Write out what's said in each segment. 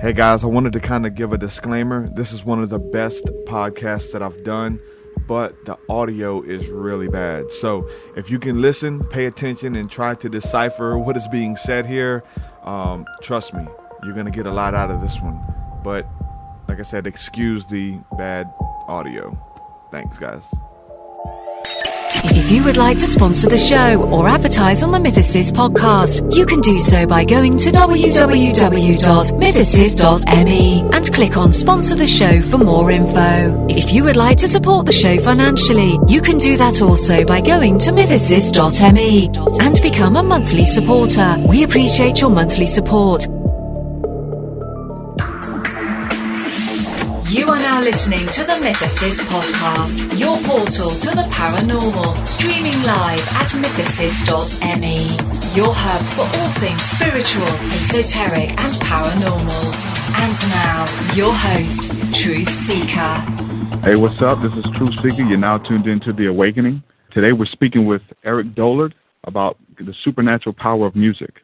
Hey guys, I wanted to kind of give a disclaimer. This is one of the best podcasts that I've done, but the audio is really bad. So if you can listen, pay attention, and try to decipher what is being said here, trust me, you're going to get a lot out of this one. But like I said, excuse the bad audio. Thanks, guys. If you would like to sponsor the show or advertise on the Mythicist podcast, you can do so by going to www.mythicist.me and click on Sponsor the Show for more info. If you would like to support the show financially, you can do that also by going to mythicist.me and become a monthly supporter. We appreciate your monthly support. You are now listening to the Mythicist podcast, your portal to the paranormal, streaming live at mythicist.me, your hub for all things spiritual, esoteric and paranormal. And now, your host, Truth Seeker. Hey, what's up? This is Truth Seeker. You're now tuned into The Awakening. Today we're speaking with Eric Dollard about the supernatural power of music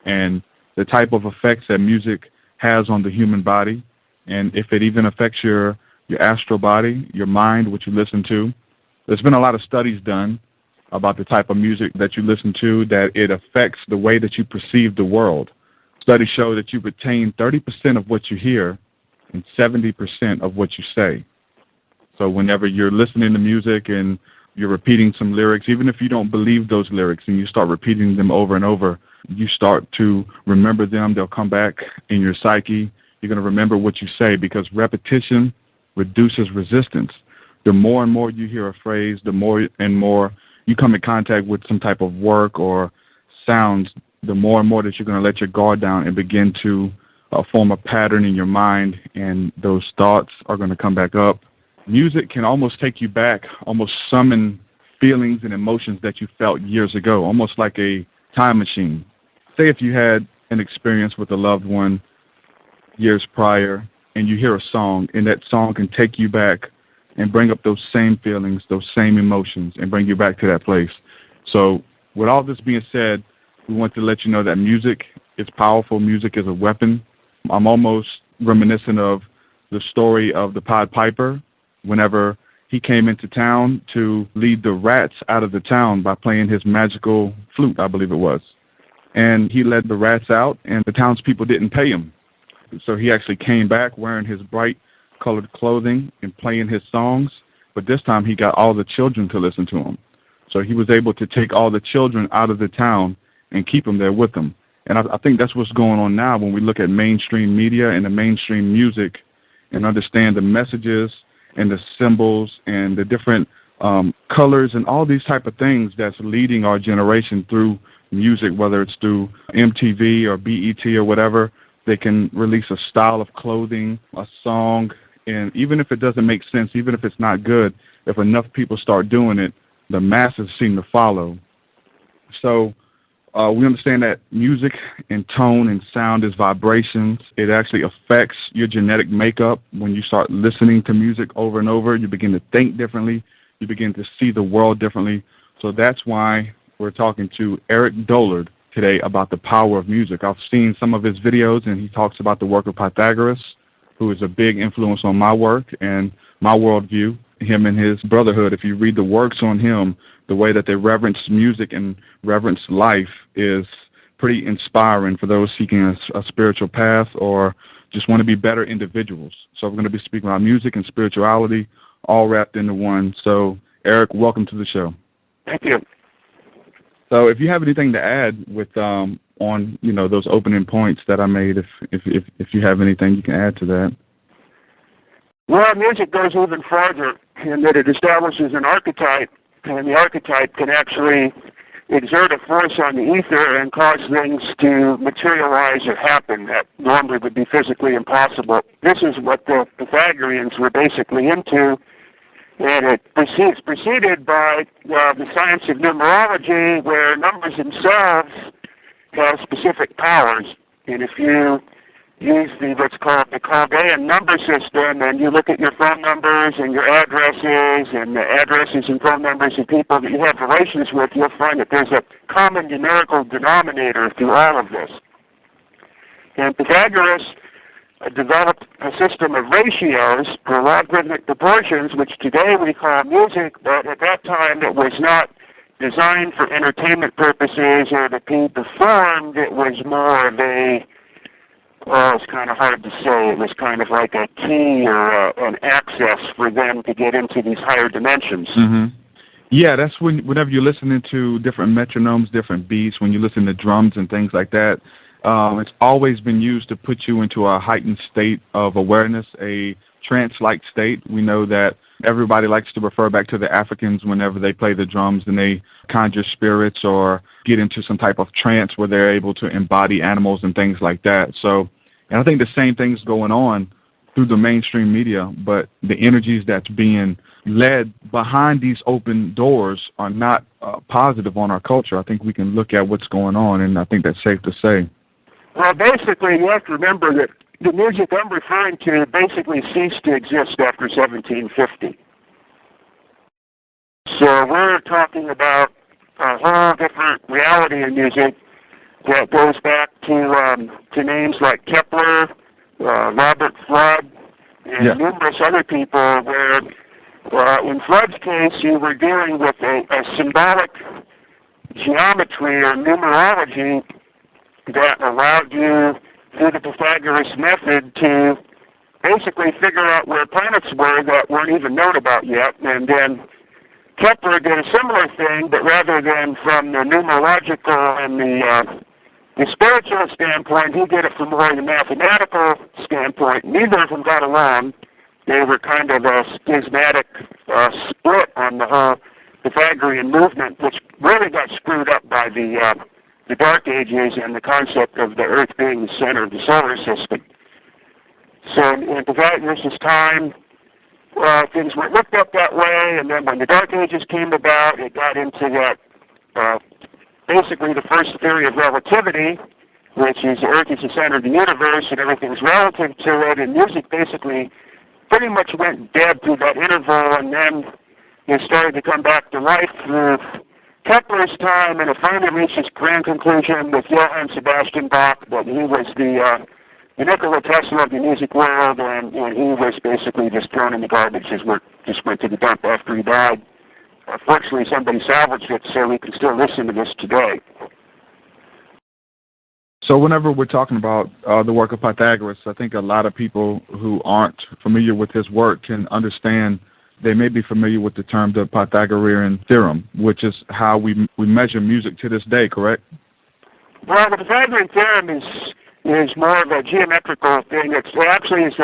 and the type of effects that music has on the human body, and if it even affects your astral body, your mind, what you listen to. There's been a lot of studies done about the type of music that you listen to, that it affects the way that you perceive the world. Studies show that you retain 30% of what you hear and 70% of what you say. So whenever you're listening to music and you're repeating some lyrics, even if you don't believe those lyrics and you start repeating them over and over, you start to remember them. They'll come back in your psyche. You're going to remember what you say because repetition reduces resistance. The more and more you hear a phrase, the more and more you come in contact with some type of work or sounds, the more and more that you're going to let your guard down and begin to form a pattern in your mind, and those thoughts are going to come back up. Music can almost take you back, almost summon feelings and emotions that you felt years ago, almost like a time machine. Say if you had an experience with a loved one years prior, and you hear a song, and that song can take you back and bring up those same feelings, those same emotions, and bring you back to that place. So with all this being said, we want to let you know that music is powerful. Music is a weapon. I'm almost reminiscent of the story of the Pied Piper whenever he came into town to lead the rats out of the town by playing his magical flute, I believe it was. And he led the rats out, and the townspeople didn't pay him. So he actually came back wearing his bright colored clothing and playing his songs, but this time he got all the children to listen to him. So he was able to take all the children out of the town and keep them there with him. And I think that's what's going on now when we look at mainstream media and the mainstream music and understand the messages and the symbols and the different colors and all these type of things that's leading our generation through music, whether it's through MTV or BET or whatever. They can release a style of clothing, a song, and even if it doesn't make sense, even if it's not good, if enough people start doing it, the masses seem to follow. So we understand that music and tone and sound is vibrations. It actually affects your genetic makeup. When you start listening to music over and over, you begin to think differently. You begin to see the world differently. So that's why we're talking to Eric Dollard today about the power of music. I've seen some of his videos, and he talks about the work of Pythagoras, who is a big influence on my work and my worldview, him and his brotherhood. If you read the works on him, the way that they reverence music and reverence life is pretty inspiring for those seeking a spiritual path or just want to be better individuals. So we're going to be speaking about music and spirituality all wrapped into one. So, Eric, welcome to the show. Thank you. So if you have anything to add with on those opening points that I made, if you have anything you can add to that. Well, music goes even farther in that it establishes an archetype, and the archetype can actually exert a force on the ether and cause things to materialize or happen that normally would be physically impossible. This is what the Pythagoreans were basically into. And it's preceded by the science of numerology, where numbers themselves have specific powers. And if you use what's called the Chaldean number system, and you look at your phone numbers and your addresses and the addresses and phone numbers of people that you have relations with, you'll find that there's a common numerical denominator through all of this. And Pythagoras developed a system of ratios for logarithmic proportions, which today we call music, but at that time it was not designed for entertainment purposes or to be performed. It was more of a, it's kind of hard to say, it was kind of like a key or an access for them to get into these higher dimensions. Mm-hmm. Yeah, that's whenever you're listening to different metronomes, different beats, when you listen to drums and things like that, it's always been used to put you into a heightened state of awareness, a trance-like state. We know that everybody likes to refer back to the Africans whenever they play the drums and they conjure spirits or get into some type of trance where they're able to embody animals and things like that. So, and I think the same thing's going on through the mainstream media, but the energies that's being led behind these open doors are not positive on our culture. I think we can look at what's going on, and I think that's safe to say. Well, basically, you have to remember that the music I'm referring to basically ceased to exist after 1750. So we're talking about a whole different reality in music that goes back to names like Kepler, Robert Flood, and numerous other people where, in Flood's case, you were dealing with a symbolic geometry or numerology that allowed you, through the Pythagoras method, to basically figure out where planets were that weren't even known about yet. And then Kepler did a similar thing, but rather than from the numerological and the spiritual standpoint, he did it from more the mathematical standpoint. Neither of them got along. They were kind of a schismatic split on the whole Pythagorean movement, which really got screwed up by the Dark Ages and the concept of the Earth being the center of the solar system. So in Pythagoras' time, things weren't looked up that way, and then when the Dark Ages came about, it got into that basically the first theory of relativity, which is the Earth is the center of the universe and everything's relative to it, and music basically pretty much went dead through that interval, and then it started to come back to life through Kepler's time, and it finally reached its grand conclusion with Johann Sebastian Bach, that he was the Nikola Tesla of the music world, and he was basically just thrown in the garbage. His work just went to the dump after he died. Fortunately, somebody salvaged it, so we can still listen to this today. So whenever we're talking about the work of Pythagoras, I think a lot of people who aren't familiar with his work can understand. They may be familiar with the term the Pythagorean theorem, which is how we measure music to this day, correct? Well, the Pythagorean theorem is more of a geometrical thing. It actually is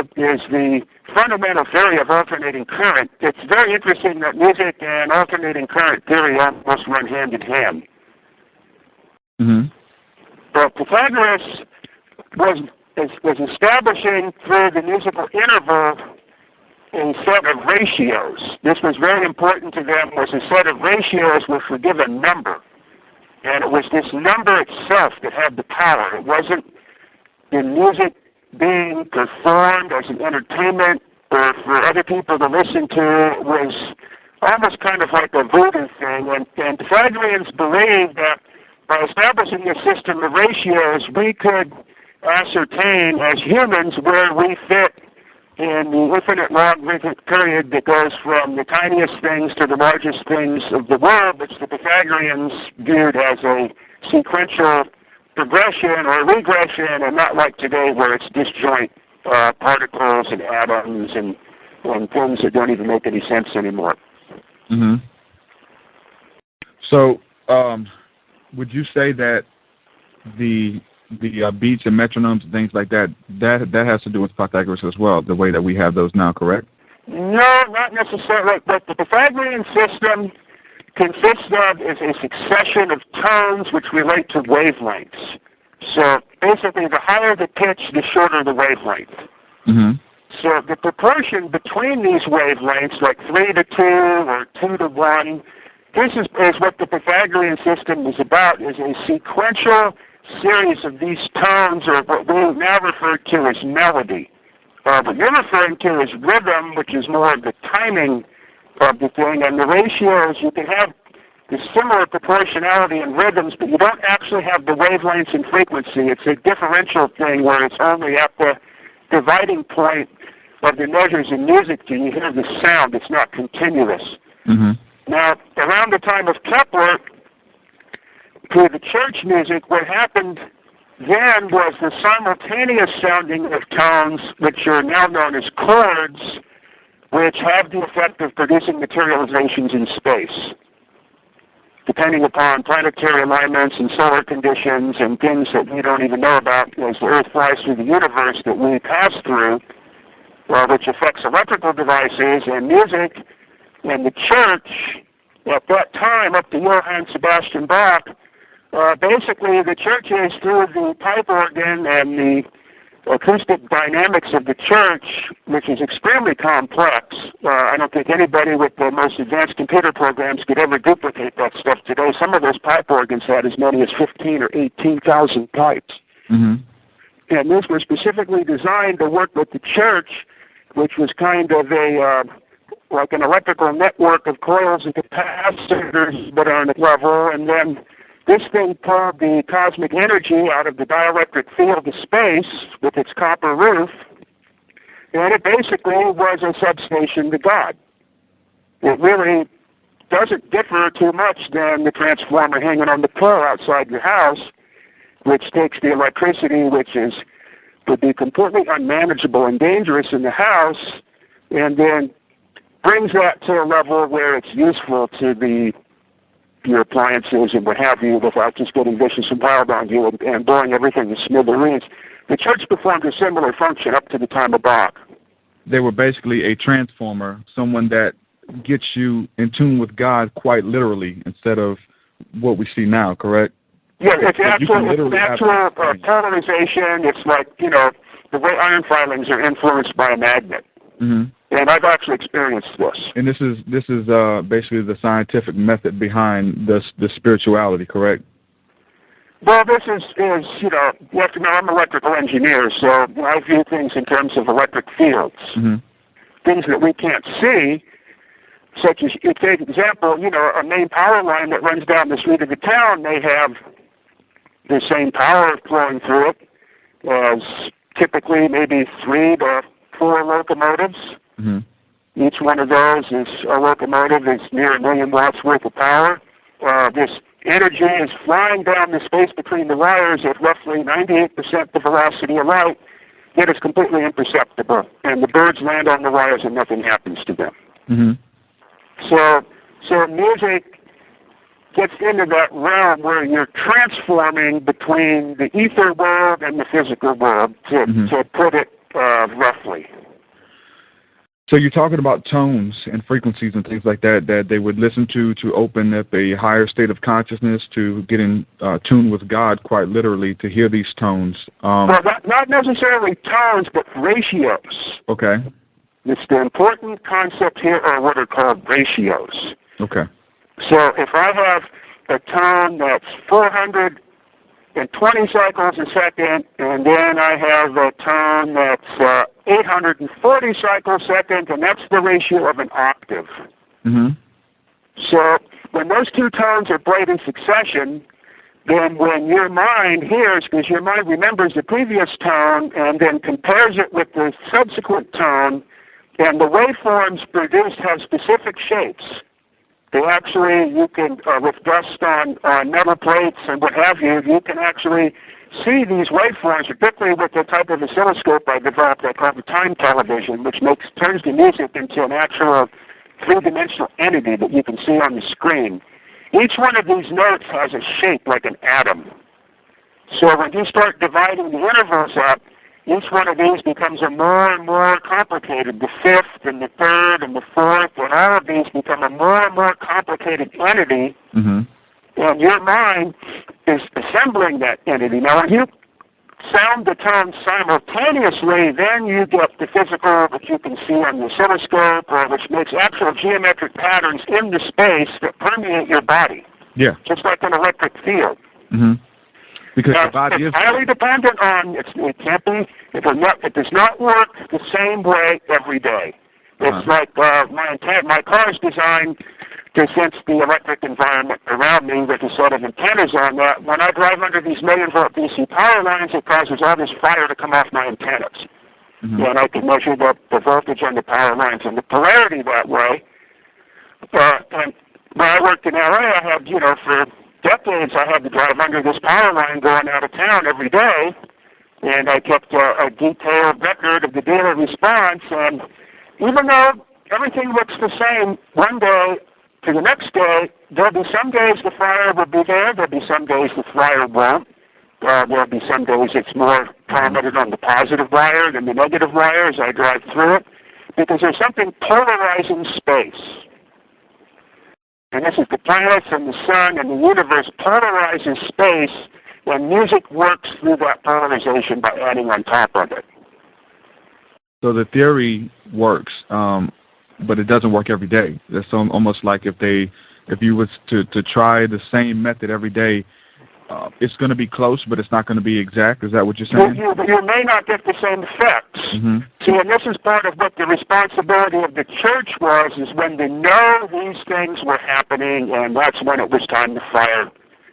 the fundamental theory of alternating current. It's very interesting that music and alternating current theory almost run hand in hand. Mm-hmm. But Pythagoras was establishing through the musical interval a set of ratios. This was very important to them, was a set of ratios which were given a number. And it was this number itself that had the power. It wasn't the music being performed as an entertainment or for other people to listen to. It was almost kind of like a voodoo thing. And Pythagoreans believed that by establishing a system of ratios, we could ascertain as humans where we fit in the infinite logarithmic period that goes from the tiniest things to the largest things of the world, which the Pythagoreans viewed as a sequential progression or regression, and not like today where it's disjoint particles and atoms and things that don't even make any sense anymore. Mm-hmm. So, would you say that the beats and metronomes and things like that has to do with Pythagoras as well, the way that we have those now, correct? No, not necessarily. But the Pythagorean system consists of is a succession of tones which relate to wavelengths. So basically, the higher the pitch, the shorter the wavelength. Mm-hmm. So the proportion between these wavelengths, like 3 to 2 or 2 to 1, this is what the Pythagorean system is about, is a sequential series of these tones, or what we now refer to as melody. What you're referring to is rhythm, which is more of the timing of the thing, and the ratios, you can have the similar proportionality in rhythms, but you don't actually have the wavelengths and frequency. It's a differential thing where it's only at the dividing point of the measures in music, and you hear the sound. It's not continuous. Mm-hmm. Now, around the time of Kepler, for the church music, what happened then was the simultaneous sounding of tones, which are now known as chords, which have the effect of producing materializations in space, depending upon planetary alignments and solar conditions and things that we don't even know about as the Earth flies through the universe that we pass through, which affects electrical devices and music. And the church, at that time, up to Johann Sebastian Bach, basically the churches, through the pipe organ and the acoustic dynamics of the church, which is extremely complex. I don't think anybody with the most advanced computer programs could ever duplicate that stuff today. Some of those pipe organs had as many as 15 or 18,000 pipes. Mm-hmm. And these were specifically designed to work with the church, which was kind of like an electrical network of coils and capacitors, but on a level, and then this thing pulled the cosmic energy out of the dielectric field of space with its copper roof, and it basically was a substation to God. It really doesn't differ too much than the transformer hanging on the pole outside your house, which takes the electricity, which would be completely unmanageable and dangerous in the house, and then brings that to a level where it's useful to your appliances and what have you, without just getting vicious and wild on you and blowing everything to smithereens. The church performed a similar function up to the time of Bach. They were basically a transformer, someone that gets you in tune with God quite literally instead of what we see now, correct? Yeah, it's actual polarization. It's like, the way iron filings are influenced by a magnet. Mm-hmm. And I've actually experienced this. And this is basically the scientific method behind the spirituality, correct? Well, this is you have to know I'm an electrical engineer, so I view things in terms of electric fields. Mm-hmm. Things that we can't see, such as, you take an example, a main power line that runs down the street of the town may have the same power flowing through it as typically maybe 3 to 4 locomotives. Mm-hmm. Each one of those is a locomotive is near 1 million watts worth of power. This energy is flying down the space between the wires at roughly 98% the velocity of light, yet it's completely imperceptible. And the birds land on the wires and nothing happens to them. Mm-hmm. So music gets into that realm where you're transforming between the ether world and the physical world, to put it roughly. So you're talking about tones and frequencies and things like that they would listen to open up a higher state of consciousness, to get in tune with God, quite literally, to hear these tones. Well, not necessarily tones, but ratios. Okay. It's the important concept here are what are called ratios. Okay. So if I have a tone that's 420 cycles a second, and then I have a tone that's 840 cycles a second, and that's the ratio of an octave. Mm-hmm. So when those two tones are played in succession, then when your mind hears, because your mind remembers the previous tone and then compares it with the subsequent tone, and the waveforms produced have specific shapes. They actually, you can, with dust on metal plates and what have you, you can actually see these waveforms, particularly with the type of oscilloscope I developed I call the time television, which turns the music into an actual three-dimensional entity that you can see on the screen. Each one of these notes has a shape like an atom. So when you start dividing the intervals up, each one of these becomes a more and more complicated. The fifth and the third and the fourth, and all of these become a more and more complicated entity. Mm-hmm. And your mind is assembling that entity. Now, when you sound the tone simultaneously, then you get the physical that you can see on the oscilloscope, which makes actual geometric patterns in the space that permeate your body. Yeah. Just like an electric field. Mm-hmm. Because the body is highly dependent on, it can't be, it does not work the same way every day. It's like my car is designed to sense the electric environment around me with a set of antennas on that. When I drive under these 1,000,000-volt DC power lines, it causes all this fire to come off my antennas. and I can measure the voltage on the power lines and the polarity that way. And when I worked in LA, I had, for decades, I had to drive under this power line going out of town every day, and I kept a detailed record of the daily response. And even though everything looks the same one day to the next day, there'll be some days the flyer will be there, there'll be some days the flyer won't. There'll be some days it's more prominent on the positive wire than the negative wire as I drive through it, because there's something polarizing space. And this is the planets and the sun and the universe polarizing space, and music works through that polarization by adding on top of it. So the theory works, but it doesn't work every day. It's almost like if you was to try the same method every day, it's going to be close, but it's not going to be exact. Is that what you're saying? You may not get the same effects. Mm-hmm. See, and this is part of what the responsibility of the church was, is when they know these things were happening, and that's when it was time to fire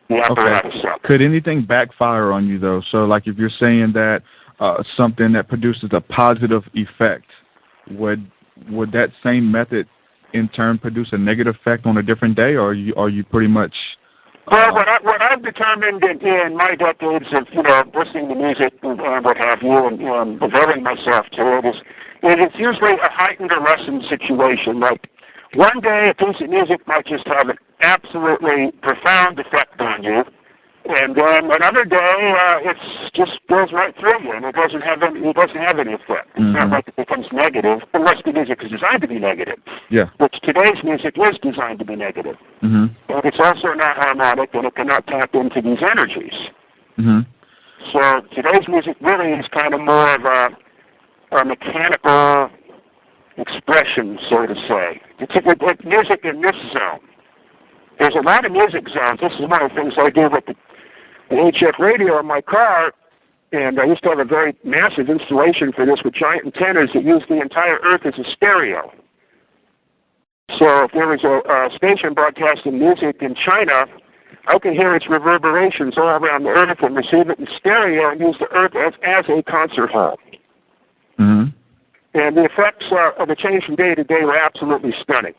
the apparatus up. Could anything backfire on you, though? So, like, if you're saying that something that produces a positive effect, would that same method in turn produce a negative effect on a different day, or are you pretty much... Well, what I've determined in my decades of, listening to music and what have you, and devoting myself to it, is it's usually a heightened or lessened situation. Like, one day a piece of music might just have an absolutely profound effect on you, and then another day it just goes right through you, and it doesn't have any effect. It's not like it becomes negative, unless the music is designed to be negative. Yeah. Which today's music is designed to be negative. Mm-hmm. But it's also not harmonic, and it cannot tap into these energies. Mm-hmm. So today's music really is kind of more of a mechanical expression, so to say. It's like music in this zone. There's a lot of music zones. This is one of the things I do with the HF radio in my car, and I used to have a very massive installation for this with giant antennas that used the entire Earth as a stereo. So if there was a station broadcasting music in China, I can hear its reverberations all around the Earth and receive it in stereo and use the Earth as a concert hall. Mm-hmm. And the effects of the change from day to day were absolutely stunning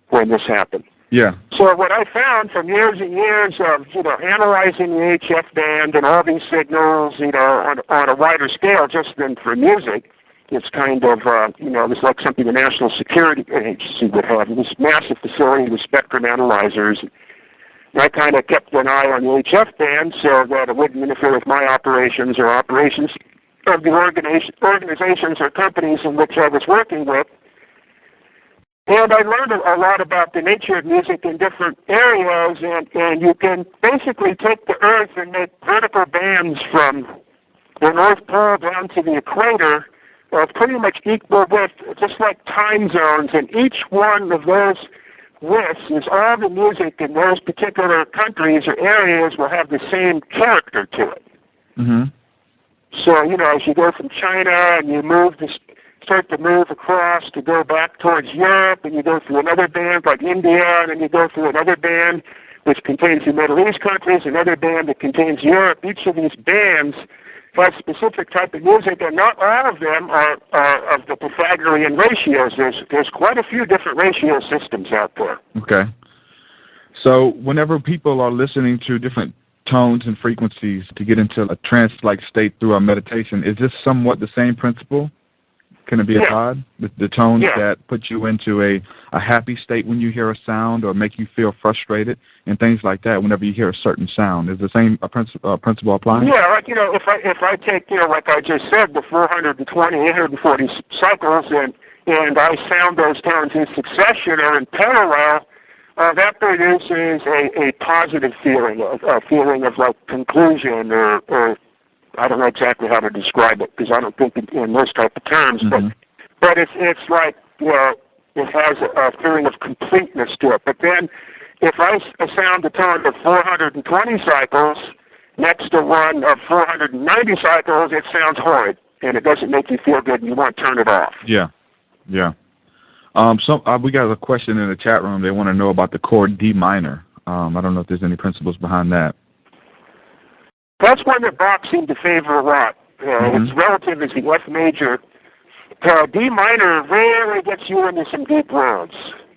when this happened. Yeah. So what I found from years and years of, analyzing the HF band and all these signals, on a wider scale just than for music, it's kind of, it's like something the National Security Agency would have, this massive facility with spectrum analyzers. And I kind of kept an eye on the HF band so that it wouldn't interfere with my operations or operations of the organizations or companies in which I was working with. And I learned a lot about the nature of music in different areas, and you can basically take the Earth and make vertical bands from the North Pole down to the equator of pretty much equal width, just like time zones, and each one of those widths is all the music in those particular countries or areas will have the same character to it. Mm-hmm. So, as you go from China and you start to move across to go back towards Europe, and you go through another band like India, and then you go through another band which contains the Middle East countries, another band that contains Europe. Each of these bands has specific type of music, and not all of them are of the Pythagorean ratios. There's quite a few different ratio systems out there. Okay. So whenever people are listening to different tones and frequencies to get into a trance-like state through a meditation, is this somewhat the same principle? Can it be applied? The tones that put you into a happy state when you hear a sound, or make you feel frustrated and things like that whenever you hear a certain sound. Is the same principle applying? Yeah, like, if I take, like I just said, the 420, 840 cycles, and I sound those tones in succession or in parallel, that produces a positive feeling, a feeling of like conclusion or I don't know exactly how to describe it because I don't think in those type of terms, but it's like, it has a feeling of completeness to it. But then if I sound a tone of 420 cycles next to one of 490 cycles, it sounds horrid, and it doesn't make you feel good, and you want to turn it off. Yeah. We got a question in the chat room. They want to know about the chord D minor. I don't know if there's any principles behind that. That's one that Bach seemed to favor a lot. Its relative is the F major. D minor really gets you into some deep roads.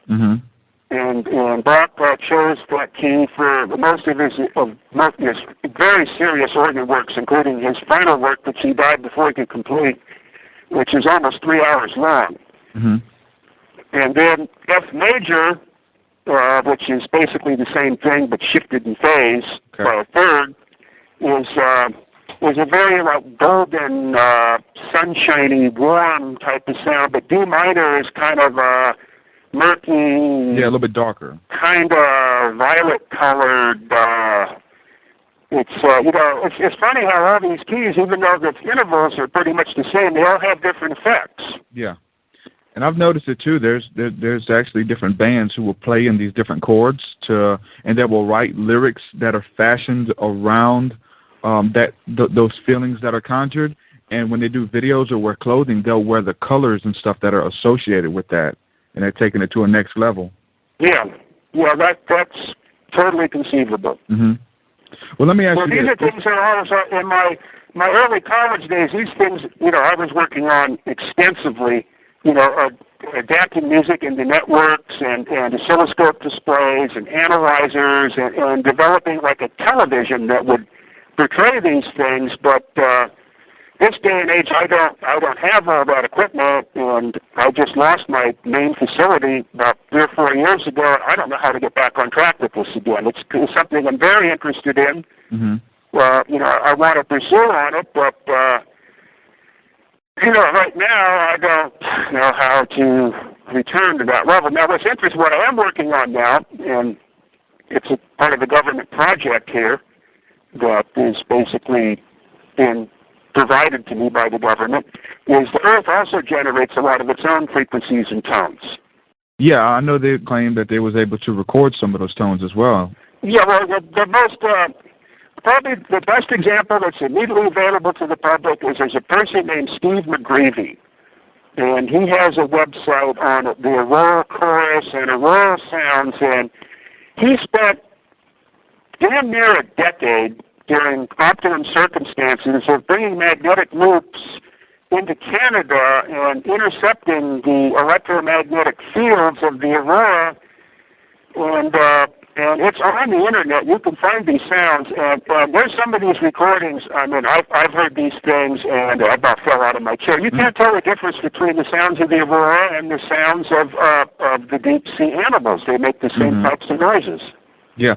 And Bach chose that key for most of his very serious organ works, including his final work, which he died before he could complete, which is almost 3 hours long. And then F major, which is basically the same thing but shifted in phase by a third, is a very golden, sunshiny, warm type of sound. But D minor is kind of murky. Yeah, a little bit darker. Kind of violet-colored. It's funny how all these keys, even though the intervals are pretty much the same, they all have different effects. Yeah. And I've noticed it too. There's actually different bands who will play in these different chords and that will write lyrics that are fashioned around those feelings that are conjured. And when they do videos or wear clothing, they'll wear the colors and stuff that are associated with that, and they're taking it to a next level. Yeah, that's totally conceivable. Well, let me ask you these are things that I was in my early college days. These things, I was working on extensively. Adapting music into networks and oscilloscope displays and analyzers and developing like a television that would portray these things. But this day and age, I don't have all that equipment, and I just lost my main facility about 3 or 4 years ago. I don't know how to get back on track with this again. It's something I'm very interested in. I want to pursue on it, but right now I don't know how to return to that level. Now, what's interesting, what I am working on now, and it's a part of a government project here that is basically being provided to me by the government, is the Earth also generates a lot of its own frequencies and tones. Yeah, I know they claimed that they was able to record some of those tones as well. Yeah, well, the most... probably the best example that's immediately available to the public is there's a person named Steve McGreevy, and he has a website on the Aurora Chorus and Aurora Sounds, and he spent damn near a decade during optimum circumstances of bringing magnetic loops into Canada and intercepting the electromagnetic fields of the Aurora, and it's on the internet. You can find these sounds. And there's some of these recordings. I mean, I've heard these things, and I about fell out of my chair. You can't tell the difference between the sounds of the Aurora and the sounds of the deep sea animals. They make the same types of noises. Yeah,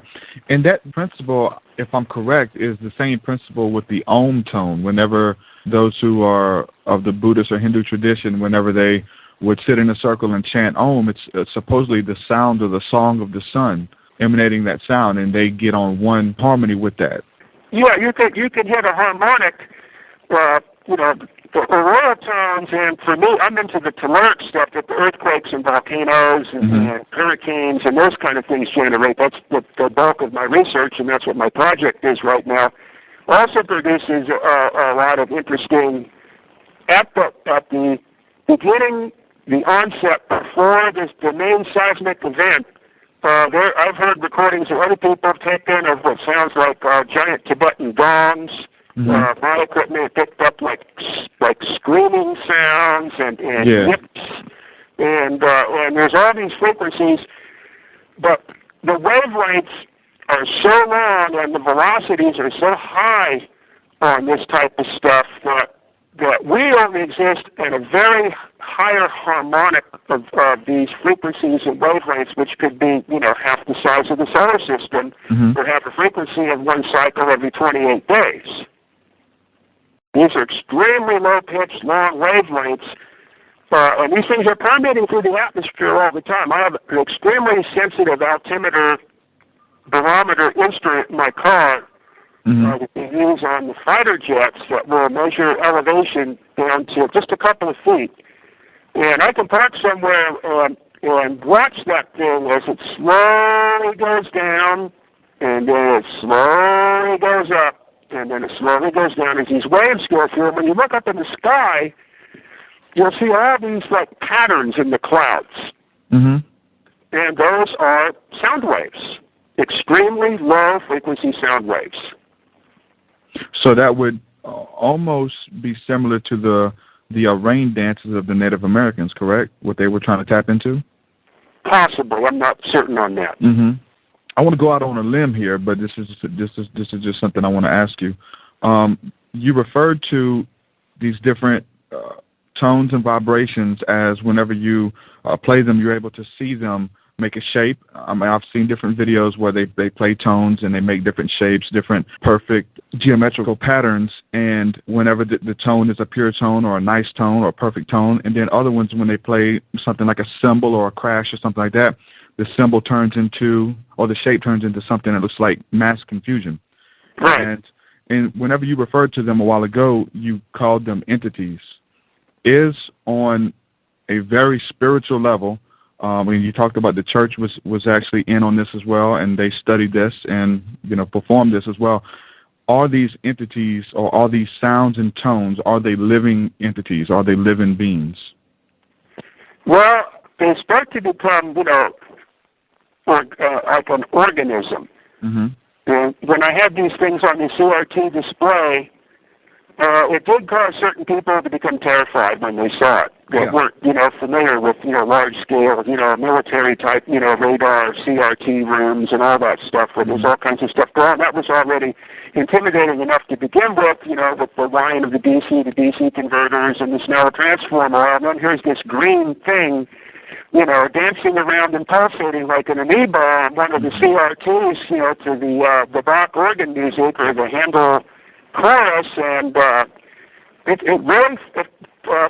and that principle, if I'm correct, is the same principle with the Om tone. Whenever those who are of the Buddhist or Hindu tradition, whenever they would sit in a circle and chant Om, it's supposedly the sound of the song of the sun emanating that sound, and they get on one harmony with that. Yeah, you could hit a harmonic, the aurora tones, and for me, I'm into the telluric stuff that the earthquakes and volcanoes and hurricanes and those kind of things generate. That's the bulk of my research, and that's what my project is right now. Also produces a lot of interesting, at the beginning, the onset, before the main seismic event. I've heard recordings that other people have taken of what sounds like giant Tibetan gongs. My equipment picked up like screaming sounds and yips, and there's all these frequencies, but the wavelengths are so long and the velocities are so high on this type of stuff that we only exist in a very higher harmonic of these frequencies and wavelengths, which could be, half the size of the solar system, or have a frequency of one cycle every 28 days. These are extremely low-pitched, long wavelengths, and these things are permeating through the atmosphere all the time. I have an extremely sensitive altimeter barometer instrument in my car, that we use on the fighter jets that will measure elevation down to just a couple of feet. And I can park somewhere and watch that thing as it slowly goes down, and then it slowly goes up, and then it slowly goes down as these waves go through. And when you look up in the sky, you'll see all these patterns in the clouds. And those are sound waves, extremely low frequency sound waves. So that would almost be similar to the rain dances of the Native Americans, correct? What they were trying to tap into? Possible. I'm not certain on that. Mm-hmm. I want to go out on a limb here, but this is just something I want to ask you. You referred to these different tones and vibrations as whenever you play them, you're able to see them make a shape. I've seen different videos where they play tones and they make different shapes, different perfect geometrical patterns, and whenever the tone is a pure tone or a nice tone or a perfect tone, and then other ones when they play something like a symbol or a crash or something like that, the symbol turns into, or the shape turns into something that looks like mass confusion. Right. And whenever you referred to them a while ago, you called them entities. Is on a very spiritual level, when you talked about the church was actually in on this as well, and they studied this and performed this as well. Are these entities, or are these sounds and tones, are they living entities? Are they living beings? Well, they start to become, like an organism. Mm-hmm. And when I had these things on the CRT display, it did cause certain people to become terrified when they saw it. They weren't, familiar with, large scale, military type, radar, CRT rooms and all that stuff where there's all kinds of stuff going on. That was already intimidating enough to begin with, with the line of the DC to DC converters and the Snell transformer. And then here's this green thing, dancing around and pulsating like an amoeba on one of the CRTs, to the Bach organ music or the Handel chorus, and it really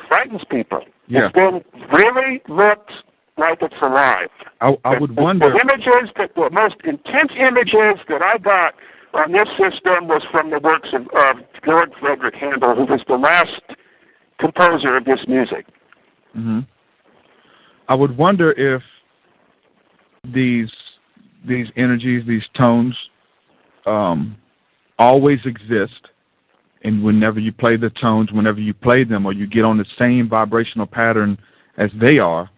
frightens people. Yeah. It really looks like it's alive. I would wonder. The most intense images that I got on this system was from the works of Georg Friedrich Handel, who was the last composer of this music. Mm-hmm. I would wonder if these energies, these tones, always exist, and whenever you play the tones, whenever you play them, or you get on the same vibrational pattern as they are,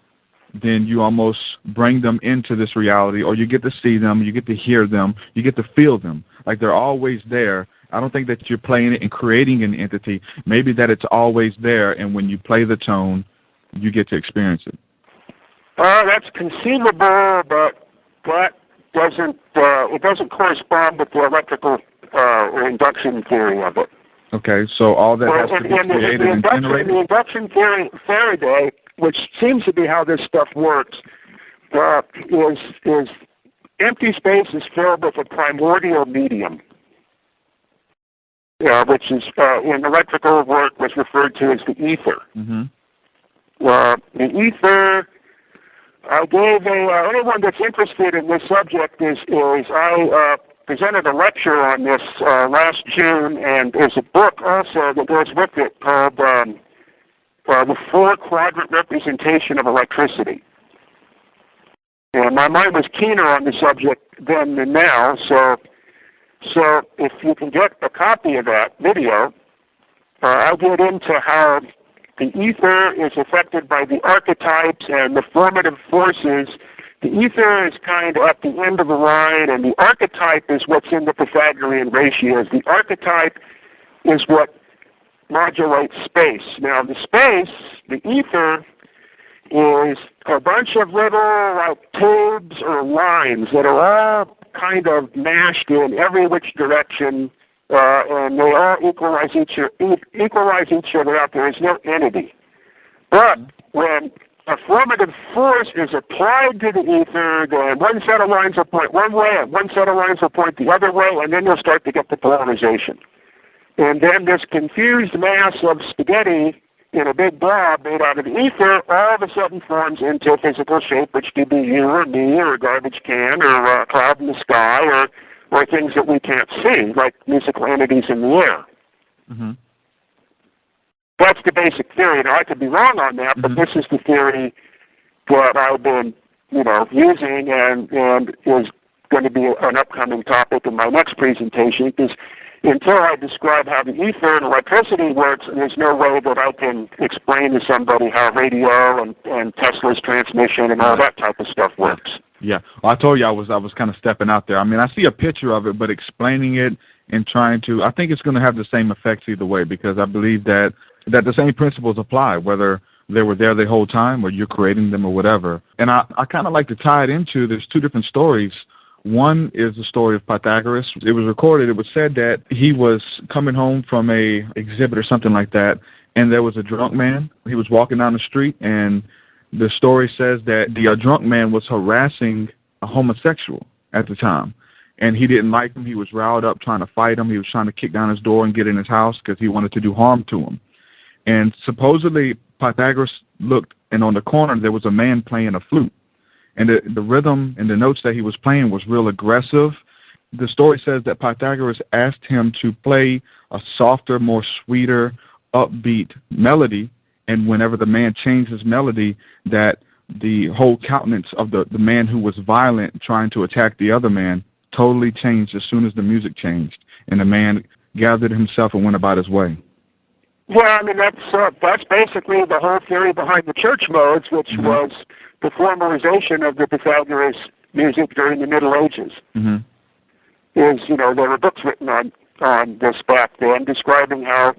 then you almost bring them into this reality, or you get to see them, you get to hear them, you get to feel them. Like they're always there. I don't think that you're playing it and creating an entity. Maybe that it's always there, and when you play the tone, you get to experience it. That's conceivable, but that doesn't correspond with the electrical induction theory of it. Okay, so all that has to be created and generated? The induction theory, Faraday, which seems to be how this stuff works, is empty space is filled with a primordial medium, which is in electrical work was referred to as the ether. Mm-hmm. The ether. I gave anyone that's interested in this subject I presented a lecture on this last June, and there's a book also that goes with it called The Four-Quadrant Representation of Electricity. And my mind was keener on the subject then than now, so if you can get a copy of that video, I'll get into how the ether is affected by the archetypes and the formative forces. The ether is kind of at the end of the line, and the archetype is what's in the Pythagorean ratios. The archetype is what modulates space. Now, the ether, is a bunch of little tubes or lines that are all kind of mashed in every which direction, and they all equalize each other out. There is no entity. But when a formative force is applied to the ether, then one set of lines will point one way, and one set of lines will point the other way, and then you'll start to get the polarization. And then this confused mass of spaghetti in a big blob made out of the ether all of a sudden forms into a physical shape, which could be you or me or a garbage can or a cloud in the sky or things that we can't see, like musical entities in the air. Mm-hmm. That's the basic theory. Now, I could be wrong on that, but this is the theory that I've been, using and is going to be an upcoming topic in my next presentation, because until I describe how the ether and electricity works, there's no way that I can explain to somebody how radio and Tesla's transmission and all that type of stuff works. Yeah, well, I told you I was kind of stepping out there. I mean, I see a picture of it, but explaining it and trying to, I think it's going to have the same effects either way, because I believe that the same principles apply, whether they were there the whole time or you're creating them or whatever. And I kind of like to tie it into, there's two different stories. One is the story of Pythagoras. It was recorded, it was said that he was coming home from a exhibit or something like that, and there was a drunk man. He was walking down the street, and the story says that the drunk man was harassing a homosexual at the time, and he didn't like him. He was riled up trying to fight him. He was trying to kick down his door and get in his house because he wanted to do harm to him. And supposedly Pythagoras looked, and on the corner there was a man playing a flute. And the rhythm and the notes that he was playing was real aggressive. The story says that Pythagoras asked him to play a softer, more sweeter, upbeat melody, and whenever the man changed his melody, that the whole countenance of the man who was violent trying to attack the other man totally changed as soon as the music changed, and the man gathered himself and went about his way. Yeah, I mean, that's basically the whole theory behind the church modes, which was the formalization of the Pythagoras music during the Middle Ages. Is, there were books written on this back then describing how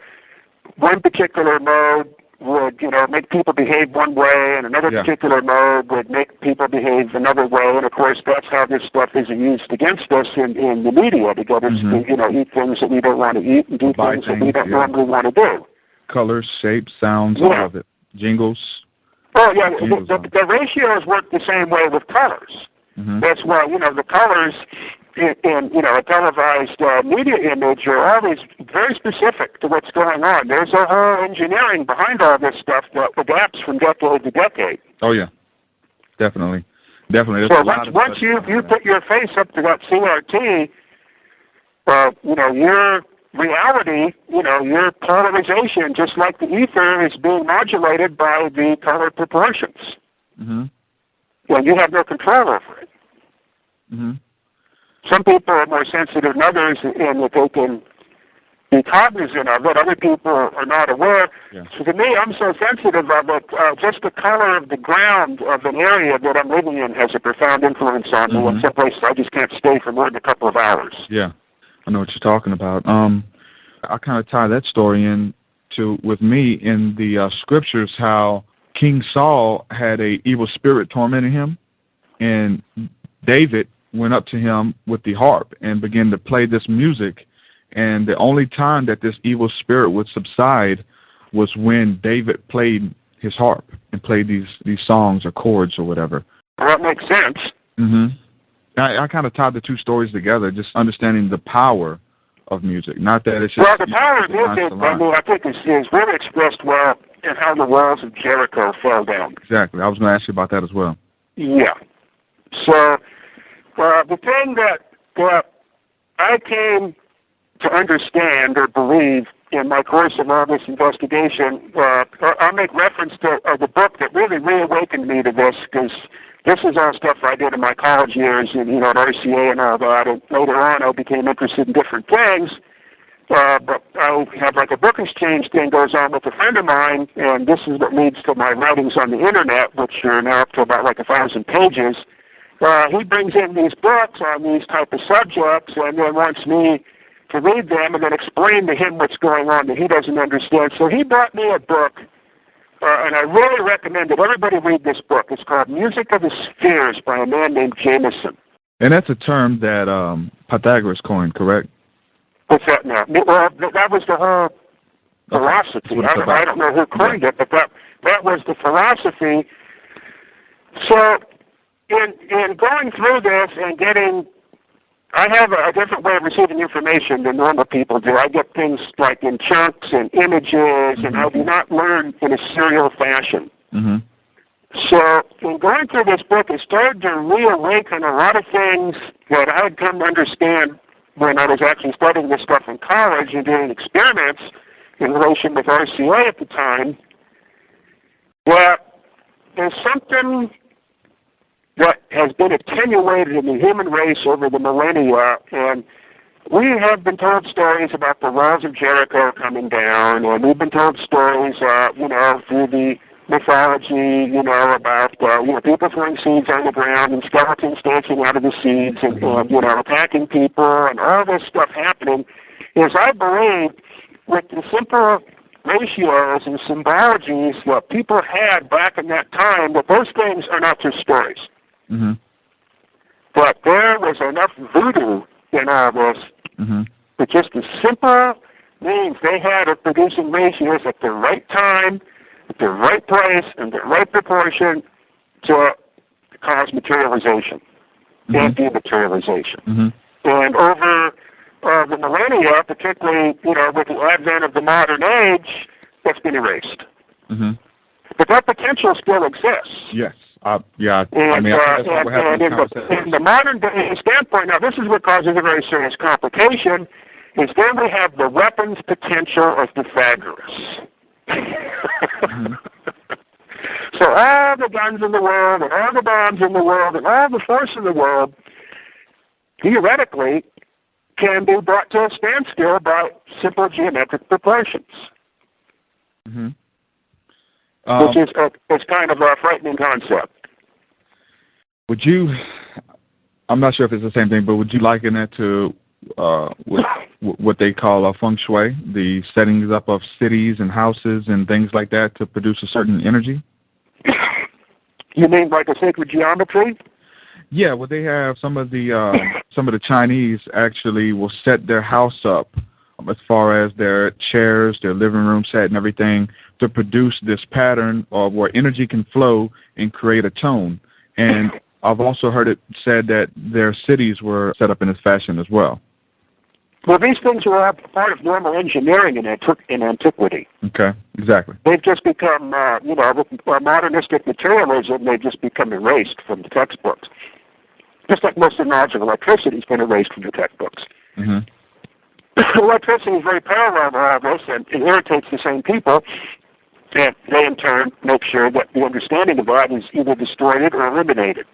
one particular mode would, make people behave one way, and another particular mode would make people behave another way. And of course, that's how this stuff is used against us in the media, to get us to, eat things that we don't want to eat and do things that we don't normally want to do. Colors, shapes, sounds, all of it. Jingles. Oh, yeah, the ratios work the same way with colors. That's why, the colors in a televised media image are always very specific to what's going on. There's a whole engineering behind all this stuff that adapts from decade to decade. Oh, yeah. Definitely. There's so once you put your face up to that CRT, your reality, your polarization, just like the ether, is being modulated by the color proportions. Well, you have no control over it. Some people are more sensitive than others in that they can be cognizant of it. Other people are not aware. So to me, I'm so sensitive of it. Just the color of the ground of an area that I'm living in has a profound influence on me. In some places, I just can't stay for more than a couple of hours. Yeah, I know what you're talking about. I kind of tie that story in with me in the scriptures, how King Saul had a evil spirit tormenting him, and David went up to him with the harp and began to play this music, and the only time that this evil spirit would subside was when David played his harp and played these songs or chords or whatever. Well, that makes sense. I kind of tied the two stories together, just understanding the power of music. Not that it's just... Well, the power of music, I think, is really expressed well in how the walls of Jericho fell down. Exactly. I was going to ask you about that as well. Yeah. So, the thing that I came to understand or believe in my course of all this investigation, I'll make reference to the book that really reawakened me to this, because this is all stuff I did in my college years, and at RCA and all that. And later on, I became interested in different things. But I have like a book exchange thing goes on with a friend of mine, and this is what leads to my writings on the internet, which are now up to about 1,000 pages. He brings in these books on these type of subjects, and then wants me to read them and then explain to him what's going on that he doesn't understand. So he brought me a book, and I really recommend that everybody read this book. It's called Music of the Spheres by a man named Jameson. And that's a term that Pythagoras coined, correct? What's that now? Well, that was the whole philosophy. I don't know who coined it, but that was the philosophy. So in going through this and getting, I have a different way of receiving information than normal people do. I get things like in chunks and images, and I do not learn in a serial fashion. So in going through this book, it started to reawaken a lot of things that I had come to understand when I was actually studying this stuff in college and doing experiments in relation with RCA at the time. That there's something that has been attenuated in the human race over the millennia, and we have been told stories about the walls of Jericho coming down, and we've been told stories, through the mythology, about people throwing seeds on the ground and skeletons dancing out of the seeds and attacking people and all this stuff happening, is I believe with the simple ratios and symbologies that people had back in that time, that those things are not just stories. Mm-hmm. But there was enough voodoo in all this that just the simple means they had of producing ratios at the right time, at the right place, and the right proportion to cause materialization and dematerialization. And over the millennia, particularly with the advent of the modern age, that's been erased. But that potential still exists. Yes. And in the modern day standpoint, now this is what causes a very serious complication, is then we have the weapons potential of Pythagoras. So all the guns in the world, and all the bombs in the world, and all the force in the world, theoretically, can be brought to a standstill by simple geometric proportions. Which is kind of a frightening concept. Would you, I'm not sure if it's the same thing, but would you liken that to what they call a feng shui, the settings up of cities and houses and things like that to produce a certain energy? You mean like a sacred geometry? Yeah, well, they have some of the Chinese actually will set their house up as far as their chairs, their living room set and everything to produce this pattern of where energy can flow and create a tone. And I've also heard it said that their cities were set up in this fashion as well. Well, these things were part of normal engineering in antiquity. Okay, exactly. They've just become, modernistic materialism, they've just become erased from the textbooks. Just like most of the knowledge of electricity has been erased from the textbooks. Electricity is very parallel to all this, and it irritates the same people, and they in turn make sure that the understanding of that is either destroyed or eliminated.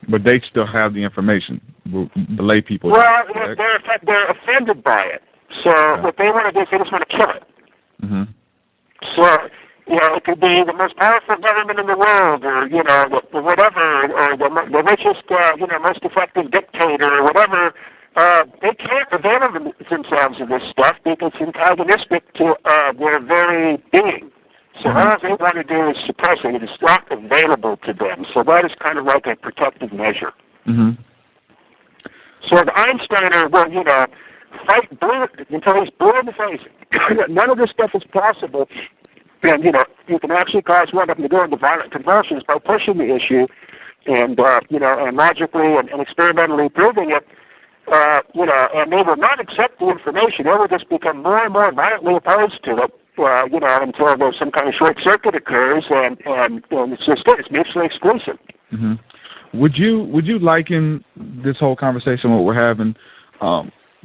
But they still have the information, the lay people. Well, they're offended by it. So what they want to do is they just want to kill it. So, it could be the most powerful government in the world, or, whatever, or the richest, most effective dictator, or whatever. They can't avail themselves of this stuff because it's antagonistic to their very being. So all they want to do is suppress it. It is not available to them. So that is kind of like a protective measure. So the Einsteiner will, fight blue until he's blue in the face. None of this stuff is possible. And, you can actually cause one of them to go into violent convulsions by pushing the issue and, and logically and experimentally proving it. And they will not accept the information. They will just become more and more violently opposed to it, until there's some kind of short circuit occurs, and it's mutually exclusive. Would you liken this whole conversation, what we're having,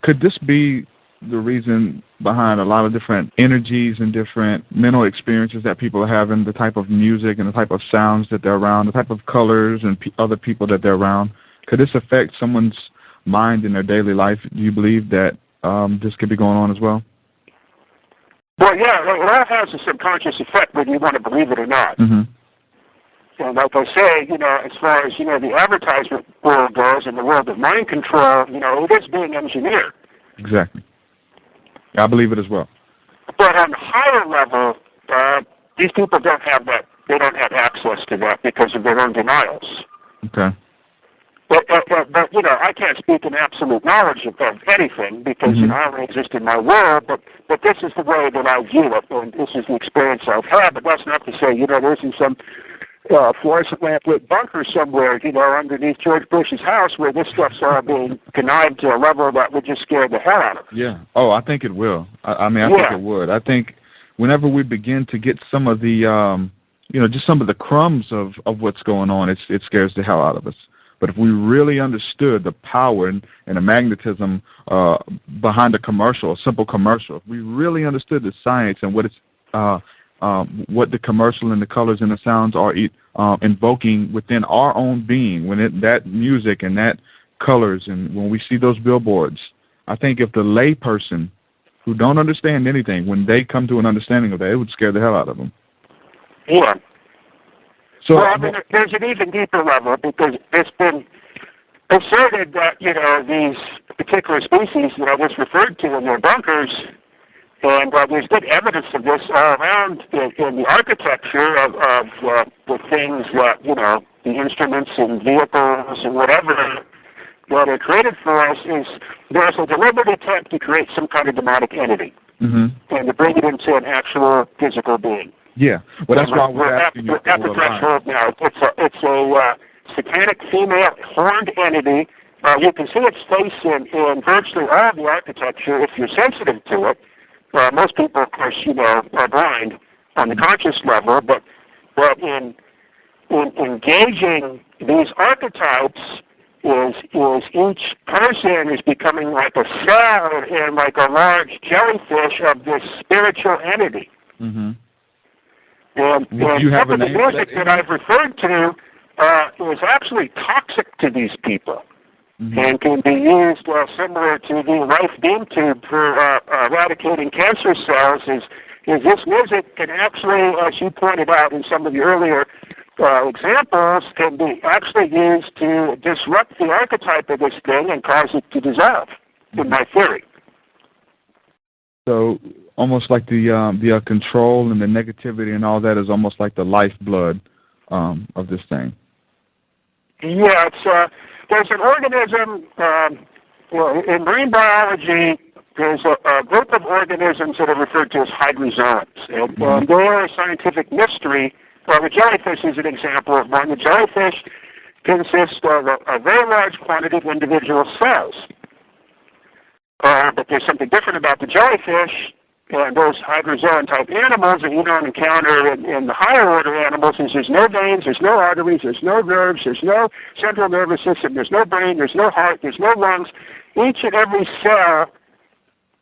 could this be the reason behind a lot of different energies and different mental experiences that people are having, the type of music and the type of sounds that they're around, the type of colors and other people that they're around? Could this affect someone's mind in their daily life? Do you believe that this could be going on as well? Well, yeah, it all has a subconscious effect whether you want to believe it or not. And like I say, as far as, the advertisement world goes and the world of mind control, it is being engineered. Exactly. I believe it as well. But on a higher level, these people don't have that. They don't have access to that because of their own denials. Okay. But I can't speak in absolute knowledge of anything because, I only exist in my world, but this is the way that I view it, and this is the experience I've had. But that's not to say, there isn't some fluorescent lamp-lit bunker somewhere, underneath George Bush's house where this stuff's all being connived to a level that would just scare the hell out of us. Yeah. Oh, I think it will. I think it would. I think whenever we begin to get some of the, just some of the crumbs of what's going on, it scares the hell out of us. But if we really understood the power and the magnetism behind a simple commercial, if we really understood the science and what the commercial and the colors and the sounds are invoking within our own being, that music and that colors, and when we see those billboards, I think if the lay person who don't understand anything, when they come to an understanding of that, it would scare the hell out of them. Yeah. So, well, I mean, there's an even deeper level because it's been asserted that, these particular species that I just referred to in their bunkers, and there's good evidence of this all around in the architecture of the things that, the instruments and vehicles and whatever that are created for us, is there's a deliberate attempt to create some kind of demonic entity and to bring it into an actual physical being. Yeah, well, that's why we're asking you. We're at the threshold now. It's a satanic female horned entity. You can see its face in virtually all the architecture if you're sensitive to it. Most people, of course, are blind on the conscious level, but in engaging these archetypes is each person is becoming like a cell and like a large jellyfish of this spiritual entity. Mm-hmm. And some of the music that I've referred to is actually toxic to these people. Mm-hmm. And can be used similar to the life beam tube for eradicating cancer cells. Is this music can actually, as you pointed out in some of the earlier examples, can be actually used to disrupt the archetype of this thing and cause it to dissolve, in my theory. So almost like the control and the negativity and all that is almost like the lifeblood of this thing. Yeah, it's there's an organism, in marine biology, there's a group of organisms that are referred to as hydrozoans. And they are a scientific mystery. Well, the jellyfish is an example of one. The jellyfish consists of a very large quantity of individual cells. But there's something different about the jellyfish and those hydrozoan-type animals that you don't encounter in the higher-order animals. Is there's no veins, there's no arteries, there's no nerves, there's no central nervous system, there's no brain, there's no heart, there's no lungs. Each and every cell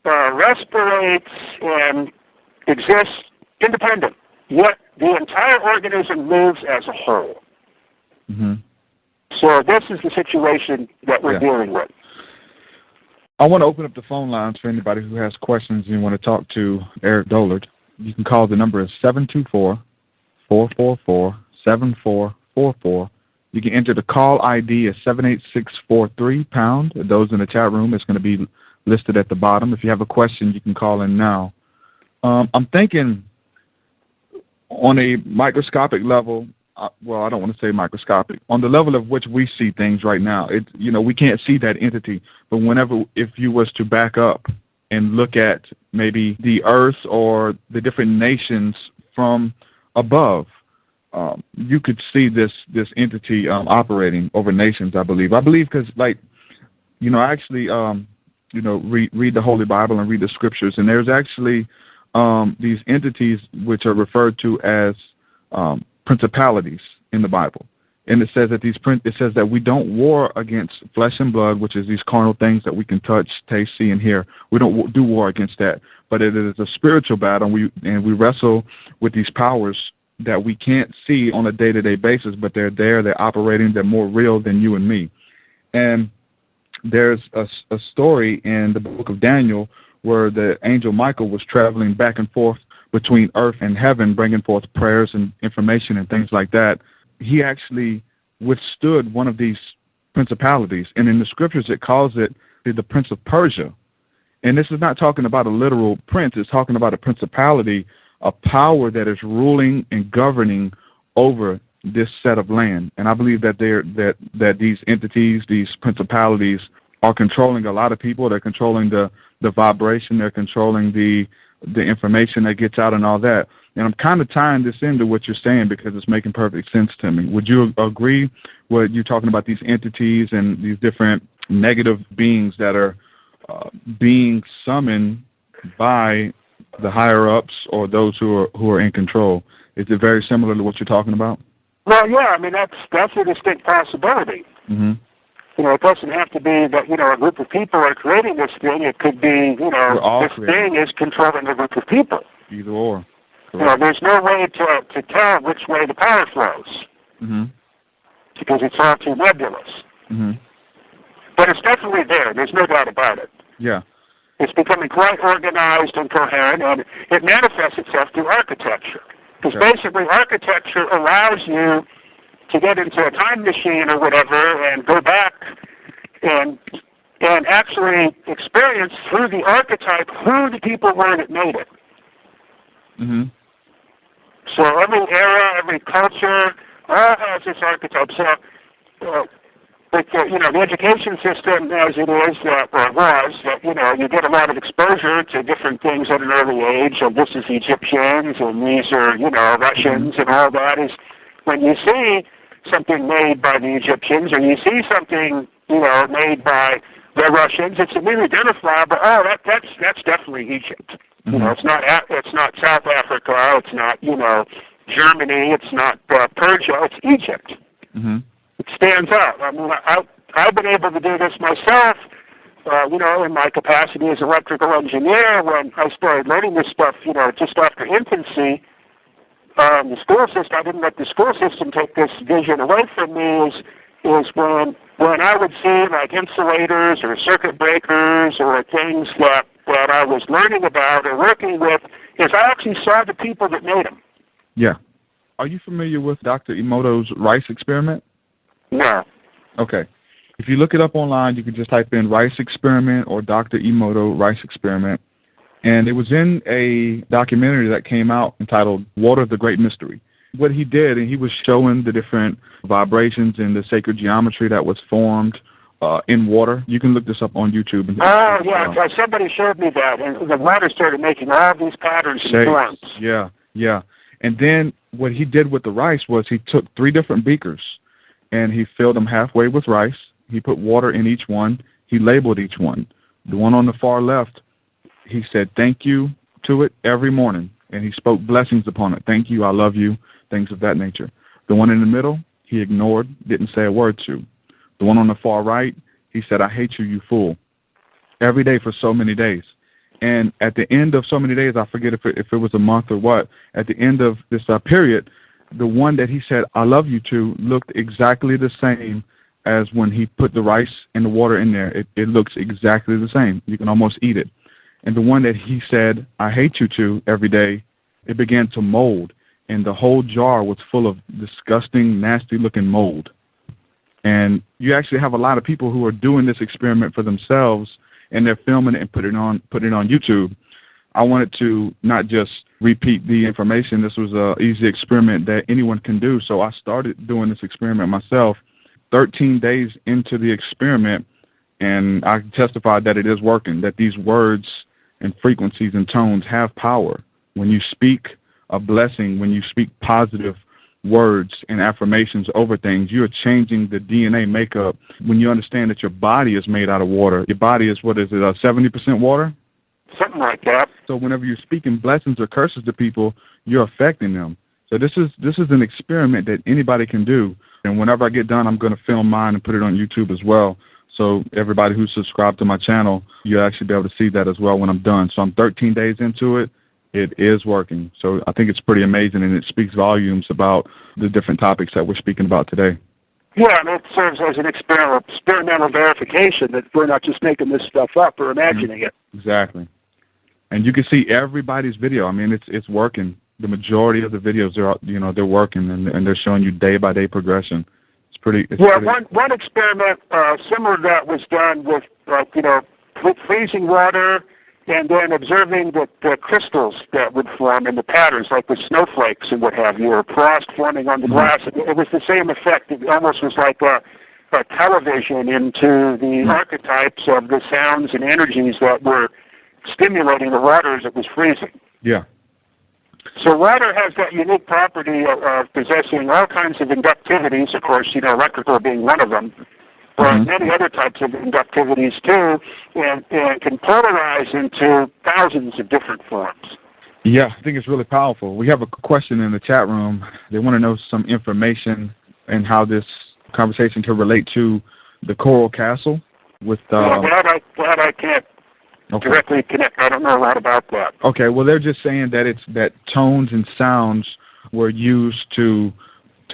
respirates and exists independent, yet the entire organism moves as a whole. Mm-hmm. So this is the situation that we're dealing with. I want to open up the phone lines for anybody who has questions and you want to talk to Eric Dollard. You can call. The number is 724-444-7444. You can enter the call ID as 78643#. Those in the chat room, it's going to be listed at the bottom. If you have a question, you can call in now. I'm thinking on a microscopic level, well, I don't want to say microscopic, on the level of which we see things right now. We can't see that entity, but if you was to back up and look at maybe the earth or the different nations from above, you could see this entity operating over nations, I believe. Because, I actually, read the Holy Bible and read the Scriptures, and there's actually these entities which are referred to as principalities in the Bible, and it says that we don't war against flesh and blood, which is these carnal things that we can touch, taste, see, and hear. We don't do war against that, but it is a spiritual battle, and we wrestle with these powers that we can't see on a day-to-day basis, but they're there, they're operating, they're more real than you and me. And there's a story in the book of Daniel where the angel Michael was traveling back and forth between earth and heaven, bringing forth prayers and information and things like that. He actually withstood one of these principalities, and in the Scriptures it calls it the Prince of Persia. And this is not talking about a literal prince, it's talking about a principality, a power that is ruling and governing over this set of land. And I believe that that these entities, these principalities, are controlling a lot of people. They're controlling the vibration, they're controlling the information that gets out and all that. And I'm kind of tying this into what you're saying because it's making perfect sense to me. Would you agree with you talking about these entities and these different negative beings that are being summoned by the higher-ups or those who are in control? Is it very similar to what you're talking about? Well, yeah, I mean, that's a distinct possibility. Mm-hmm. It doesn't have to be that, a group of people are creating this thing. It could be, this thing is controlling a group of people. Either or. There's no way to tell which way the power flows. Mm-hmm. Because it's all too nebulous. Mm-hmm. But it's definitely there. There's no doubt about it. Yeah. It's becoming quite organized and coherent, and it manifests itself through architecture. Because basically architecture allows you to get into a time machine or whatever and go back and actually experience through the archetype who the people were that made it. Mm-hmm. So every era, every culture all has this archetype. So, the education system as it is, you get a lot of exposure to different things at an early age, and this is Egyptians, and these are, Russians, and all that is, when you see something made by the Egyptians, or you see something, made by the Russians, it's immediately identifiable. Oh, that's definitely Egypt. Mm-hmm. It's not South Africa. It's not Germany. It's not Persia. It's Egypt. Mm-hmm. It stands out. I mean, I've been able to do this myself. In my capacity as an electrical engineer, when I started learning this stuff, just after infancy. The school system. I didn't let the school system take this vision away from me. Is when I would see like insulators or circuit breakers or things that I was learning about or working with, is I actually saw the people that made them. Yeah. Are you familiar with Dr. Emoto's rice experiment? No. Okay. If you look it up online, you can just type in rice experiment or Dr. Emoto rice experiment. And it was in a documentary that came out entitled Water, the Great Mystery. What he did, and he was showing the different vibrations and the sacred geometry that was formed in water. You can look this up on YouTube. Oh, yeah. Somebody showed me that, and the water started making all these patterns and forms. Yeah. And then what he did with the rice was he took 3 different beakers, and he filled them halfway with rice. He put water in each one. He labeled each one. The one on the far left, he said thank you to it every morning, and he spoke blessings upon it. Thank you, I love you, things of that nature. The one in the middle, he ignored, didn't say a word to. The one on the far right, he said, I hate you, you fool. Every day for so many days. And at the end of so many days, I forget if it was a month or what, at the end of this period, the one that he said, I love you to, looked exactly the same as when he put the rice and the water in there. It looks exactly the same. You can almost eat it. And the one that he said, I hate you to, every day, it began to mold. And the whole jar was full of disgusting, nasty-looking mold. And you actually have a lot of people who are doing this experiment for themselves, and they're filming it and putting it on YouTube. I wanted to not just repeat the information. This was an easy experiment that anyone can do. So I started doing this experiment myself 13 days into the experiment, and I testified that it is working, that these words and frequencies and tones have power. When you speak a blessing, when you speak positive words and affirmations over things, you're changing the DNA makeup. When you understand that your body is made out of water, your body is, 70% water? Something like that. So whenever you're speaking blessings or curses to people, you're affecting them. So this is an experiment that anybody can do. And whenever I get done, I'm going to film mine and put it on YouTube as well. So everybody who's subscribed to my channel, you'll actually be able to see that as well when I'm done. So I'm 13 days into it. It is working. So I think it's pretty amazing, and it speaks volumes about the different topics that we're speaking about today. Yeah, and it serves as an experimental verification that we're not just making this stuff up or imagining it. Exactly. And you can see everybody's video. I mean, it's working. The majority of the videos are, they're working, and they're showing you day-by-day progression. One experiment similar to that was done with, freezing water and then observing the crystals that would form in the patterns, like the snowflakes and what have you, or frost forming on the glass. It was the same effect. It almost was like a television into the archetypes of the sounds and energies that were stimulating the water as it was freezing. Yeah. So water has that unique property of possessing all kinds of inductivities, of course, electrical being one of them, but many other types of inductivities too, and can polarize into thousands of different forms. Yeah, I think it's really powerful. We have a question in the chat room. They want to know some information and how this conversation can relate to the Coral Castle with... that I can't directly connect. I don't know a lot about that. Okay, well, they're just saying that tones and sounds were used to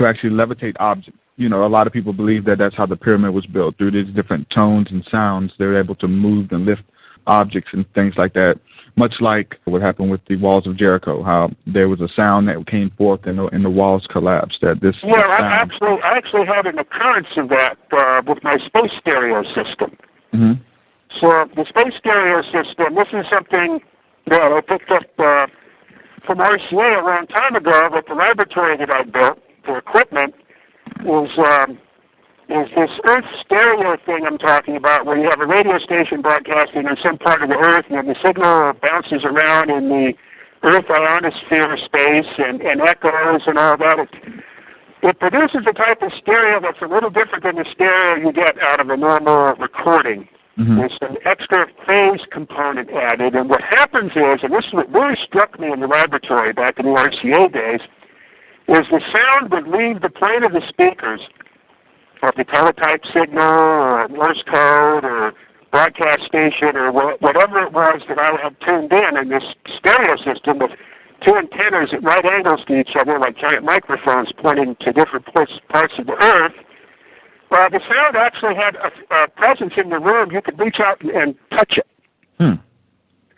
actually levitate objects. A lot of people believe that that's how the pyramid was built. Through these different tones and sounds, they were able to move and lift objects and things like that, much like what happened with the walls of Jericho, how there was a sound that came forth and the walls collapsed. I actually had an occurrence of that with my space stereo system. Mm-hmm. So the space stereo system, this is something that I picked up from RCA a long time ago with the laboratory that I built. The equipment is this Earth stereo thing I'm talking about, where you have a radio station broadcasting in some part of the Earth, and the signal bounces around in the Earth ionosphere space and echoes and all that. It produces a type of stereo that's a little different than the stereo you get out of a normal recording. Mm-hmm. There's an extra phase component added, and what happens is, and this is what really struck me in the laboratory back in the RCA days, is the sound would leave the plane of the speakers of the teletype signal or Morse code or broadcast station or whatever it was that I had tuned in this stereo system with two antennas at right angles to each other, like giant microphones pointing to different parts of the Earth. The sound actually had a presence in the room. You could reach out and touch it. Hmm.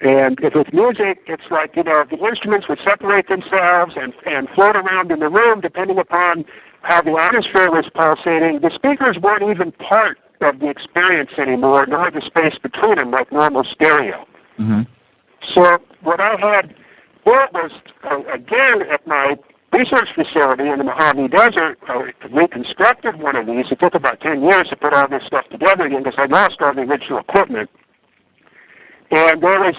And if it's music, it's like, the instruments would separate themselves and float around in the room depending upon how the ionosphere was pulsating. The speakers weren't even part of the experience anymore, nor the space between them like normal stereo. Mm-hmm. So what I had built was, again, at my research facility in the Mojave Desert, I reconstructed one of these. It took about 10 years to put all this stuff together again because I lost all the original equipment. And there was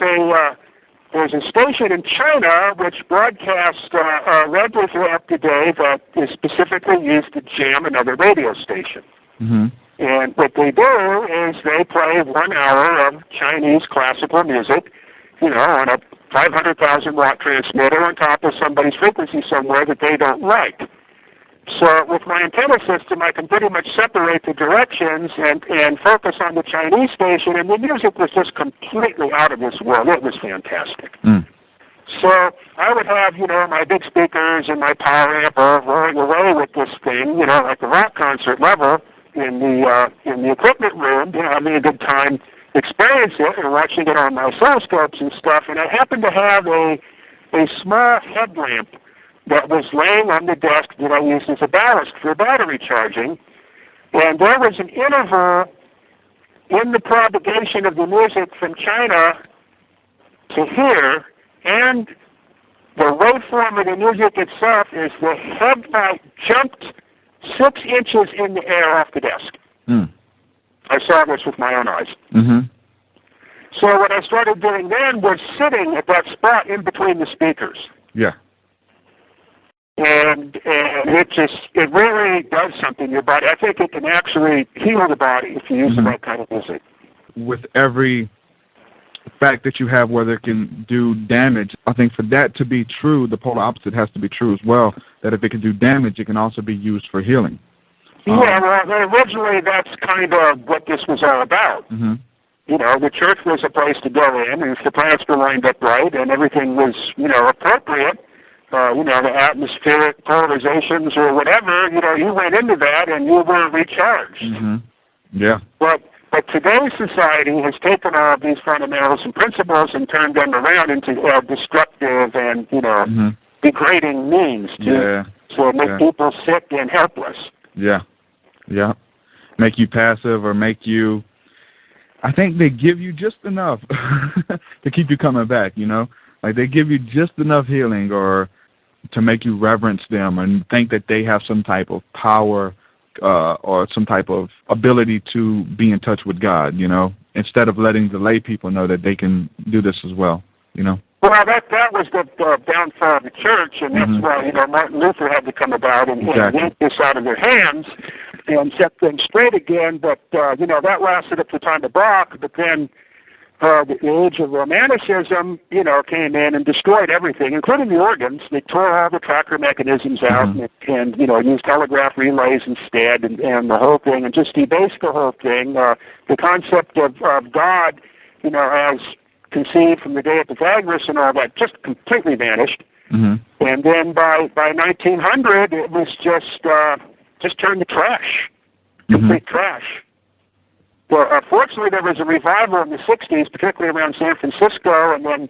a station in China which broadcasts red throughout the day that is specifically used to jam another radio station. Mm-hmm. And what they do is they play 1 hour of Chinese classical music, on a 500,000 watt transmitter on top of somebody's frequency somewhere that they don't like. So with my antenna system, I can pretty much separate the directions and focus on the Chinese station, and the music was just completely out of this world. It was fantastic. Mm. So I would have, my big speakers and my power amp rolling away with this thing, like the rock concert level in the equipment room, having a good time experiencing it and watching it on my oscilloscopes and stuff. And I happened to have a small headlamp that was laying on the desk that I used as a ballast for battery charging. And there was an interval in the propagation of the music from China to here, and the waveform of the music itself is the headlight jumped 6 inches in the air off the desk. Mm. I saw this with my own eyes. Mm-hmm. So what I started doing then was sitting at that spot in between the speakers. Yeah. And it really does something to your body. I think it can actually heal the body if you use the right kind of music. With every fact that you have, whether it can do damage, I think for that to be true, the polar opposite has to be true as well, that if it can do damage, it can also be used for healing. Originally that's kind of what this was all about. Mm-hmm. The church was a place to go in, and if the plants were lined up right and everything was, appropriate, the atmospheric polarizations or whatever, you went into that and you were recharged. Mm-hmm. Yeah. But today's society has taken all of these fundamentals and principles and turned them around into destructive and, degrading means to make people sick and helpless. Yeah. Yeah. Make you passive or make you... I think they give you just enough to keep you coming back, Like they give you just enough healing or to make you reverence them and think that they have some type of power or some type of ability to be in touch with God, instead of letting the lay people know that they can do this as well, Well, that was the downfall of the church, and that's why, Martin Luther had to come about and yank this out of their hands and set things straight again. But, that lasted up to the time of Bach, but then the age of Romanticism, came in and destroyed everything, including the organs. They tore all the tracker mechanisms out and used telegraph relays instead and the whole thing, and just debased the whole thing. The concept of God, as conceived from the day of Pythagoras and all that, just completely vanished. Mm-hmm. And then by 1900, it was just turned to trash, complete trash. Well, fortunately, there was a revival in the 60s, particularly around San Francisco, and then,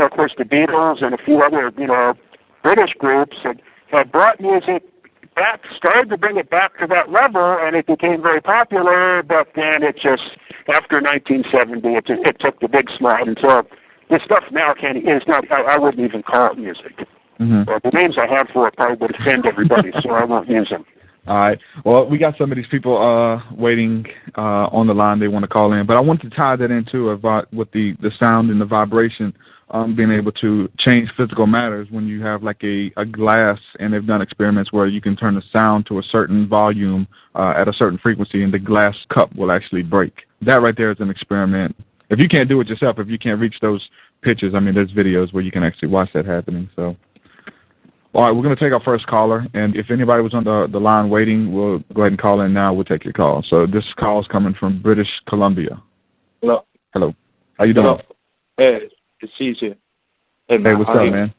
of course, the Beatles and a few other, British groups had brought music back, started to bring it back to that level, and it became very popular, but then it just, after 1970, it took the big slide, and so this stuff now I wouldn't even call it music. The names I have for it probably would offend everybody, so I won't use them. All right. Well, we got some of these people waiting on the line. They want to call in. But I want to tie that into with the sound and the vibration, being able to change physical matters when you have like a glass, and they've done experiments where you can turn the sound to a certain volume at a certain frequency, and the glass cup will actually break. That right there is an experiment. If you can't do it yourself, if you can't reach those pitches, I mean, there's videos where you can actually watch that happening. So. All right, we're going to take our first caller, and if anybody was on the line waiting, we'll go ahead and call in now. We'll take your call. So this call is coming from British Columbia. Hello. Hello. How you doing? Hello. Hey, it's easy. Hey, what's up, man?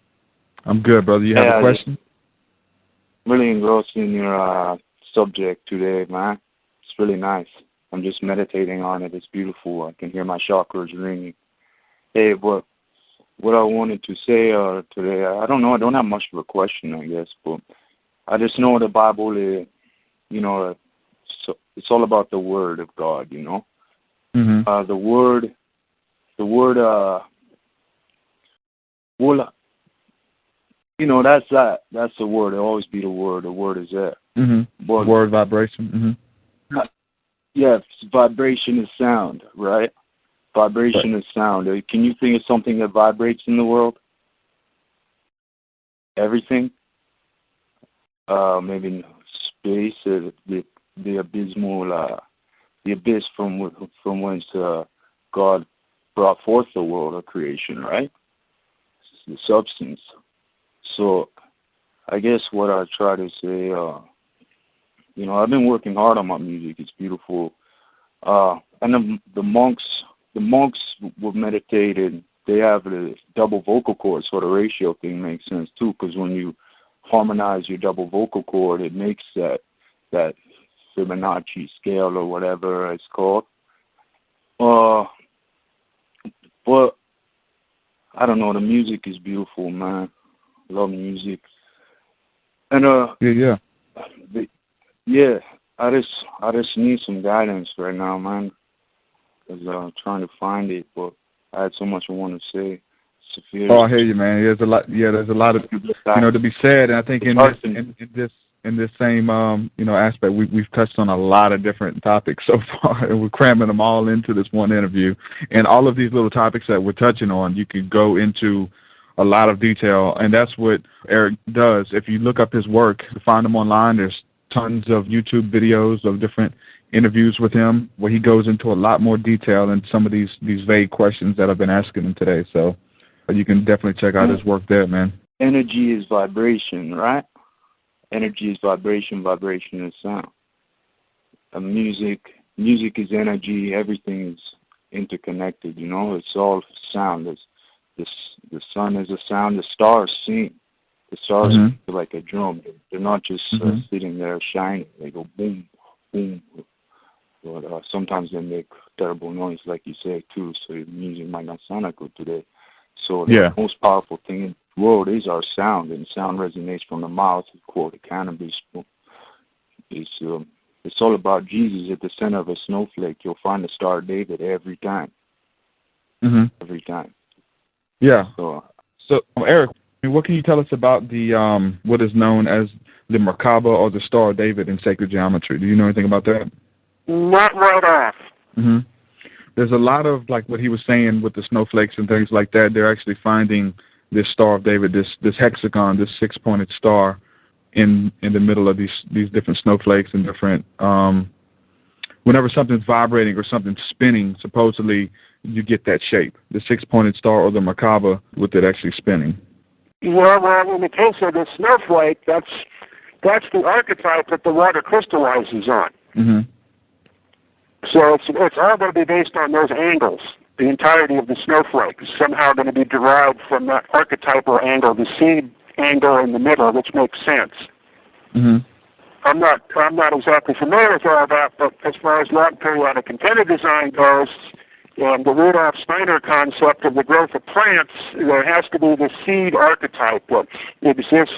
I'm good, brother. You have a question? Really engrossed in your subject today, man. It's really nice. I'm just meditating on it. It's beautiful. I can hear my chakras ringing. Hey, but what I wanted to say today, I don't know. I don't have much of a question, I guess, but I just know the Bible is, it's all about the Word of God, Mm-hmm. The Word, well, that's that. That's the Word. It'll always be the Word. The Word is there. Mm-hmm. But, word vibration. Mm-hmm. Yeah, vibration is sound, right? Vibration is sound. Can you think of something that vibrates in the world? Everything? Maybe space, the abysmal, the abyss from whence God brought forth the world of creation, right? The substance. So, I guess what I try to say, I've been working hard on my music. It's beautiful. And the monks were meditated. They have the double vocal cord, so the ratio thing makes sense too. Because when you harmonize your double vocal cord, it makes that Fibonacci scale or whatever it's called. But I don't know. The music is beautiful, man. I love music. And yeah. I just need some guidance right now, man. Because I'm trying to find it, but I had so much I want to say. Oh, I hear you, man. There's a lot. Yeah, there's a lot of to be said, and I think in this same aspect, we've touched on a lot of different topics so far, and we're cramming them all into this one interview. And all of these little topics that we're touching on, you could go into a lot of detail, and that's what Eric does. If you look up his work, to find him online, there's tons of YouTube videos of different interviews with him where he goes into a lot more detail in some of these vague questions that I've been asking him today. So you can definitely check out his work there, man. Energy is vibration, right? Energy is vibration. Vibration is sound. Music is energy. Everything is interconnected. It's all sound. The sun is a sound. The stars sing. The stars are like a drum. They're not just sitting there shining. They go boom, boom. But sometimes they make terrible noise, like you say, too, so the music might not sound that good today. So the most powerful thing in the world is our sound, and sound resonates from the mouth, to quote the cannabis. It's all about Jesus at the center of a snowflake. You'll find the Star of David every time. Every time. Yeah. So Eric, what can you tell us about the what is known as the Merkaba or the Star of David in sacred geometry? Do you know anything about that? Not right off. There's a lot of, like what he was saying with the snowflakes and things like that. They're actually finding this Star of David, this hexagon, this six-pointed star in the middle of these different snowflakes and different. Whenever something's vibrating or something's spinning, supposedly you get that shape, the six-pointed star or the Merkaba with it actually spinning. Well, in the case of the snowflake, that's the archetype that the water crystallizes on. So it's all going to be based on those angles. The entirety of the snowflake is somehow going to be derived from that archetypal angle, the seed angle in the middle, which makes sense. I'm not exactly familiar with all that, but as far as log periodic antenna design goes, and the Rudolf Steiner concept of the growth of plants, there has to be the seed archetype that exists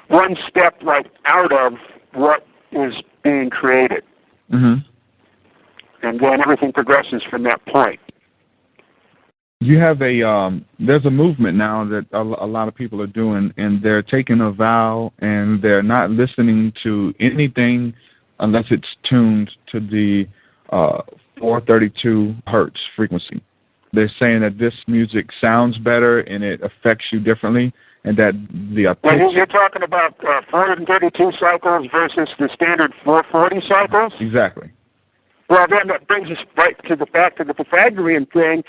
one step right out of what is being created. Mm-hmm. And then everything progresses from that point. You have there's a movement now that a lot of people are doing, and they're taking a vow and they're not listening to anything unless it's tuned to the 432 hertz frequency. They're saying that this music sounds better and it affects you differently, and that the Well, you're talking about 432 cycles versus the standard 440 cycles? Exactly. Well, then that brings us back to the Pythagorean thing,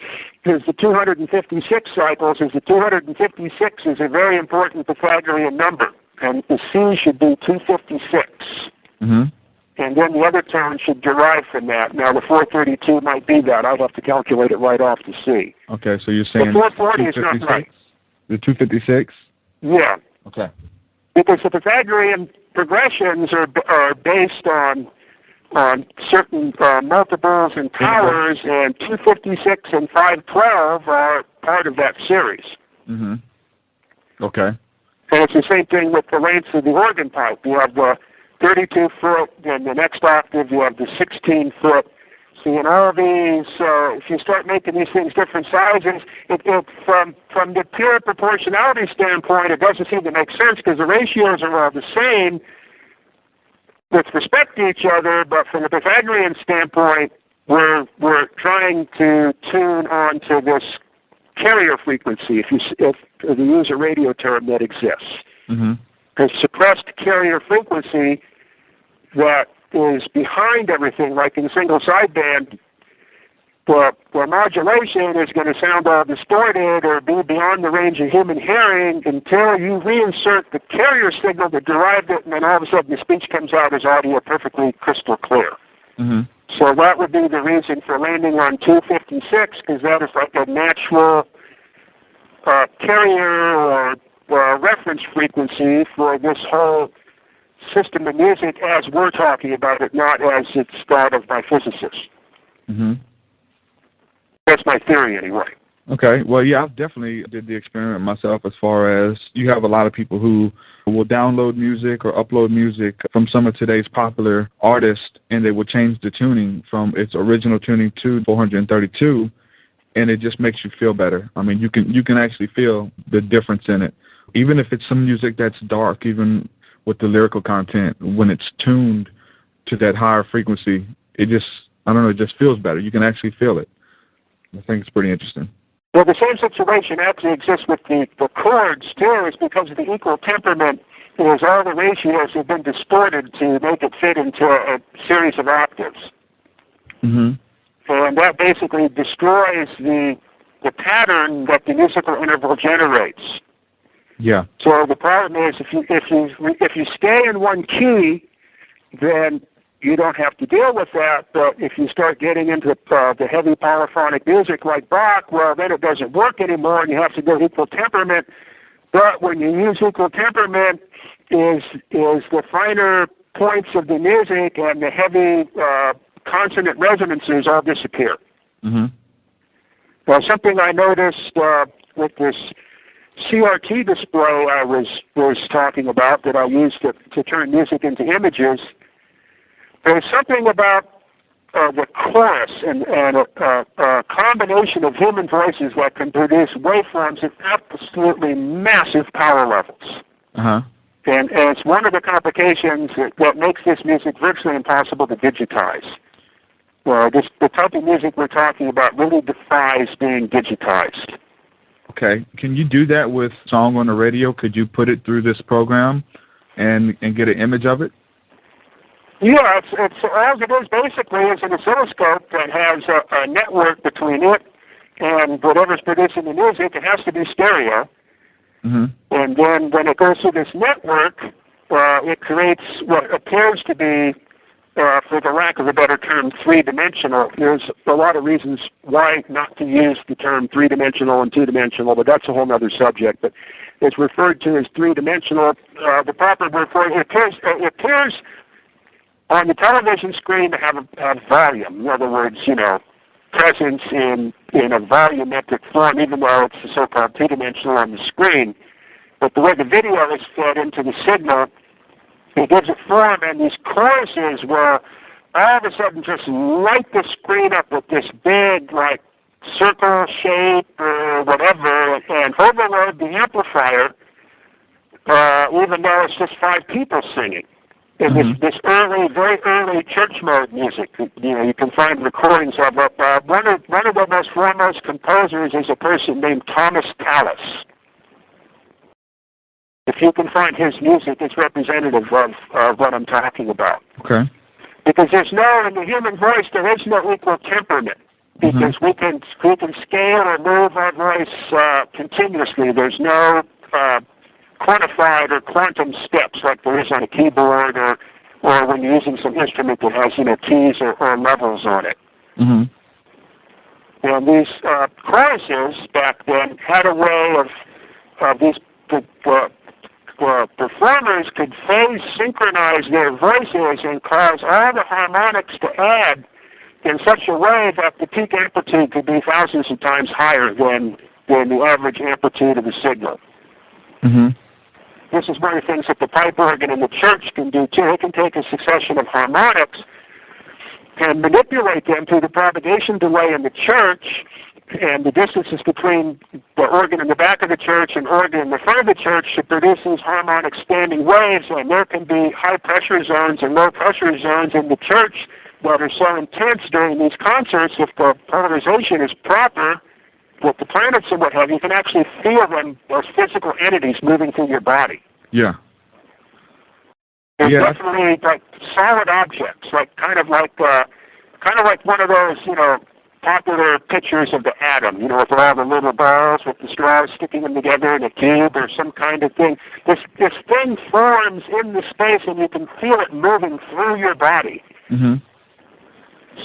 because the 256 cycles is the 256 is a very important Pythagorean number, and the C should be 256. Mm-hmm. And then the other tone should derive from that. Now, the 432 might be that. I'd have to calculate it right off to see. Okay, so you're saying the 440 is not right. The 256? Yeah. Okay. Because the Pythagorean progressions are based on certain multiples and powers, and 256 and 512 are part of that series. Mm-hmm. Okay. And it's the same thing with the lengths of the organ pipe. You have the 32 foot, then the next octave you have the 16 foot. See, in all of these, if you start making these things different sizes, from the pure proportionality standpoint, it doesn't seem to make sense because the ratios are all the same with respect to each other, but from the Pythagorean standpoint, we're trying to tune on to this carrier frequency, if you use a radio term that exists. Mm-hmm. The suppressed carrier frequency that is behind everything, like in single sideband, where modulation is going to sound all distorted or be beyond the range of human hearing until you reinsert the carrier signal that derived it, and then all of a sudden the speech comes out as audio perfectly crystal clear. Mm-hmm. So that would be the reason for landing on 256, because that is like a natural carrier or reference frequency for this whole system of music as we're talking about it, not as it's thought of by physicists. Mm-hmm. That's my theory, anyway. Okay. Well, yeah, I've definitely did the experiment myself, as far as you have a lot of people who will download music or upload music from some of today's popular artists, and they will change the tuning from its original tuning to 432, and it just makes you feel better. I mean, you can actually feel the difference in it. Even if it's some music that's dark, even with the lyrical content, when it's tuned to that higher frequency, it just feels better. You can actually feel it. I think it's pretty interesting. Well, the same situation actually exists with the chords, too, is because of the equal temperament, is all the ratios have been distorted to make it fit into a series of octaves. Mm-hmm. And that basically destroys the pattern that the musical interval generates. Yeah. So the problem is, if you stay in one key, then you don't have to deal with that. But if you start getting into the heavy polyphonic music like Bach, well, then it doesn't work anymore, and you have to go equal temperament. But when you use equal temperament, is the finer points of the music and the heavy consonant resonances all disappear. Mm-hmm. Well, something I noticed with this CRT display I was talking about that I used to turn music into images, there's something about the chorus and a combination of human voices that can produce waveforms at absolutely massive power levels. Uh-huh. And it's one of the complications that makes this music virtually impossible to digitize. Well, the type of music we're talking about really defies being digitized. Okay. Can you do that with song on the radio? Could you put it through this program and get an image of it? Yeah, it's all it is basically is an oscilloscope that has a network between it and whatever's producing the music. It has to be stereo. Mm-hmm. And then when it goes through this network, it creates what appears to be for the lack of a better term, three-dimensional. There's a lot of reasons why not to use the term three-dimensional and two-dimensional, but that's a whole other subject. But it's referred to as three-dimensional. The proper word for it appears on the television screen to have volume. In other words, presence in a volumetric form, even though it's the so-called two-dimensional on the screen. But the way the video is fed into the signal, it gives it form, and these choruses will all of a sudden just light the screen up with this big, like, circle shape or whatever, and overload the amplifier, even though it's just 5 people singing. And this early, very early church mode music, you can find recordings of it. One of the most foremost composers is a person named Thomas Tallis. If you can find his music, it's representative of what I'm talking about. Okay. Because in the human voice, there is no equal temperament. Because we can scale or move our voice continuously. There's no quantified or quantum steps like there is on a keyboard or when you're using some instrument that has keys or levels on it. Mm-hmm. And these choruses back then had a way of these performers could phase synchronize their voices and cause all the harmonics to add in such a way that the peak amplitude could be thousands of times higher than the average amplitude of the signal. Mm-hmm. This is one of the things that the pipe organ in the church can do too. It can take a succession of harmonics and manipulate them through the propagation delay in the church and the distances between the organ in the back of the church and organ in the front of the church to produce these harmonic standing waves. And there can be high pressure zones and low pressure zones in the church that are so intense during these concerts. If the polarization is proper with the planets and what have you, can actually feel them as physical entities moving through your body. Yeah. They're definitely like solid objects, kind of like one of those, popular pictures of the atom, with all the little balls with the straws sticking them together in a cube or some kind of thing. This thing forms in the space and you can feel it moving through your body. Mm-hmm.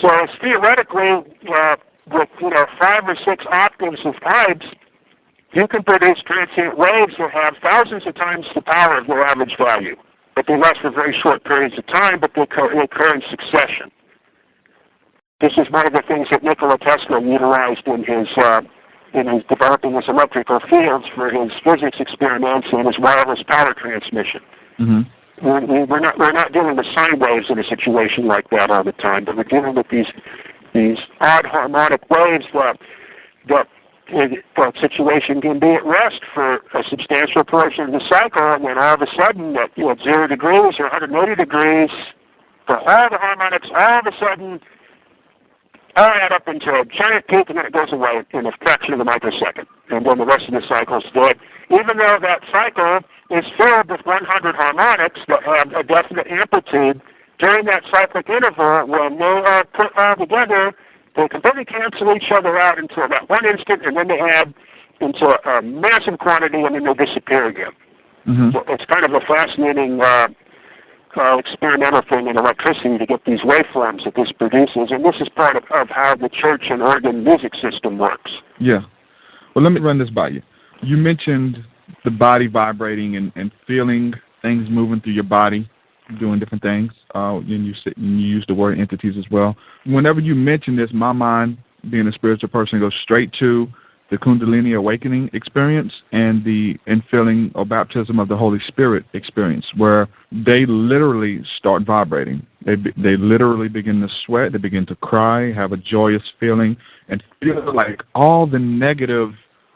So it's theoretically, with 5 or 6 octaves of pipes, you can produce transient waves that have thousands of times the power of their average value. But they last for very short periods of time, but they occur in succession. This is one of the things that Nikola Tesla utilized in his developing his electrical fields for his physics experiments and his wireless power transmission. Mm-hmm. We're not dealing with sine waves in a situation like that all the time, but we're dealing with these odd harmonic waves that the situation can be at rest for a substantial portion of the cycle, and then all of a sudden at 0 degrees or 180 degrees, all the harmonics all of a sudden all add up into a giant peak, and then it goes away in a fraction of a microsecond. And then the rest of the cycle is dead. Even though that cycle is filled with 100 harmonics that have a definite amplitude, during that cyclic interval, when they are put all together, they completely cancel each other out until that one instant, and then they add into a massive quantity, and then they disappear again. Mm-hmm. So it's kind of a fascinating experimental thing in electricity to get these waveforms that this produces, and this is part of how the church and organ music system works. Yeah. Well, let me run this by you. You mentioned the body vibrating and feeling things moving through your body, doing different things. And you use the word entities as well. Whenever you mention this, my mind, being a spiritual person, goes straight to the Kundalini awakening experience and the infilling or baptism of the Holy Spirit experience, where they literally start vibrating. They literally begin to sweat, they begin to cry, have a joyous feeling, and feel like all the negative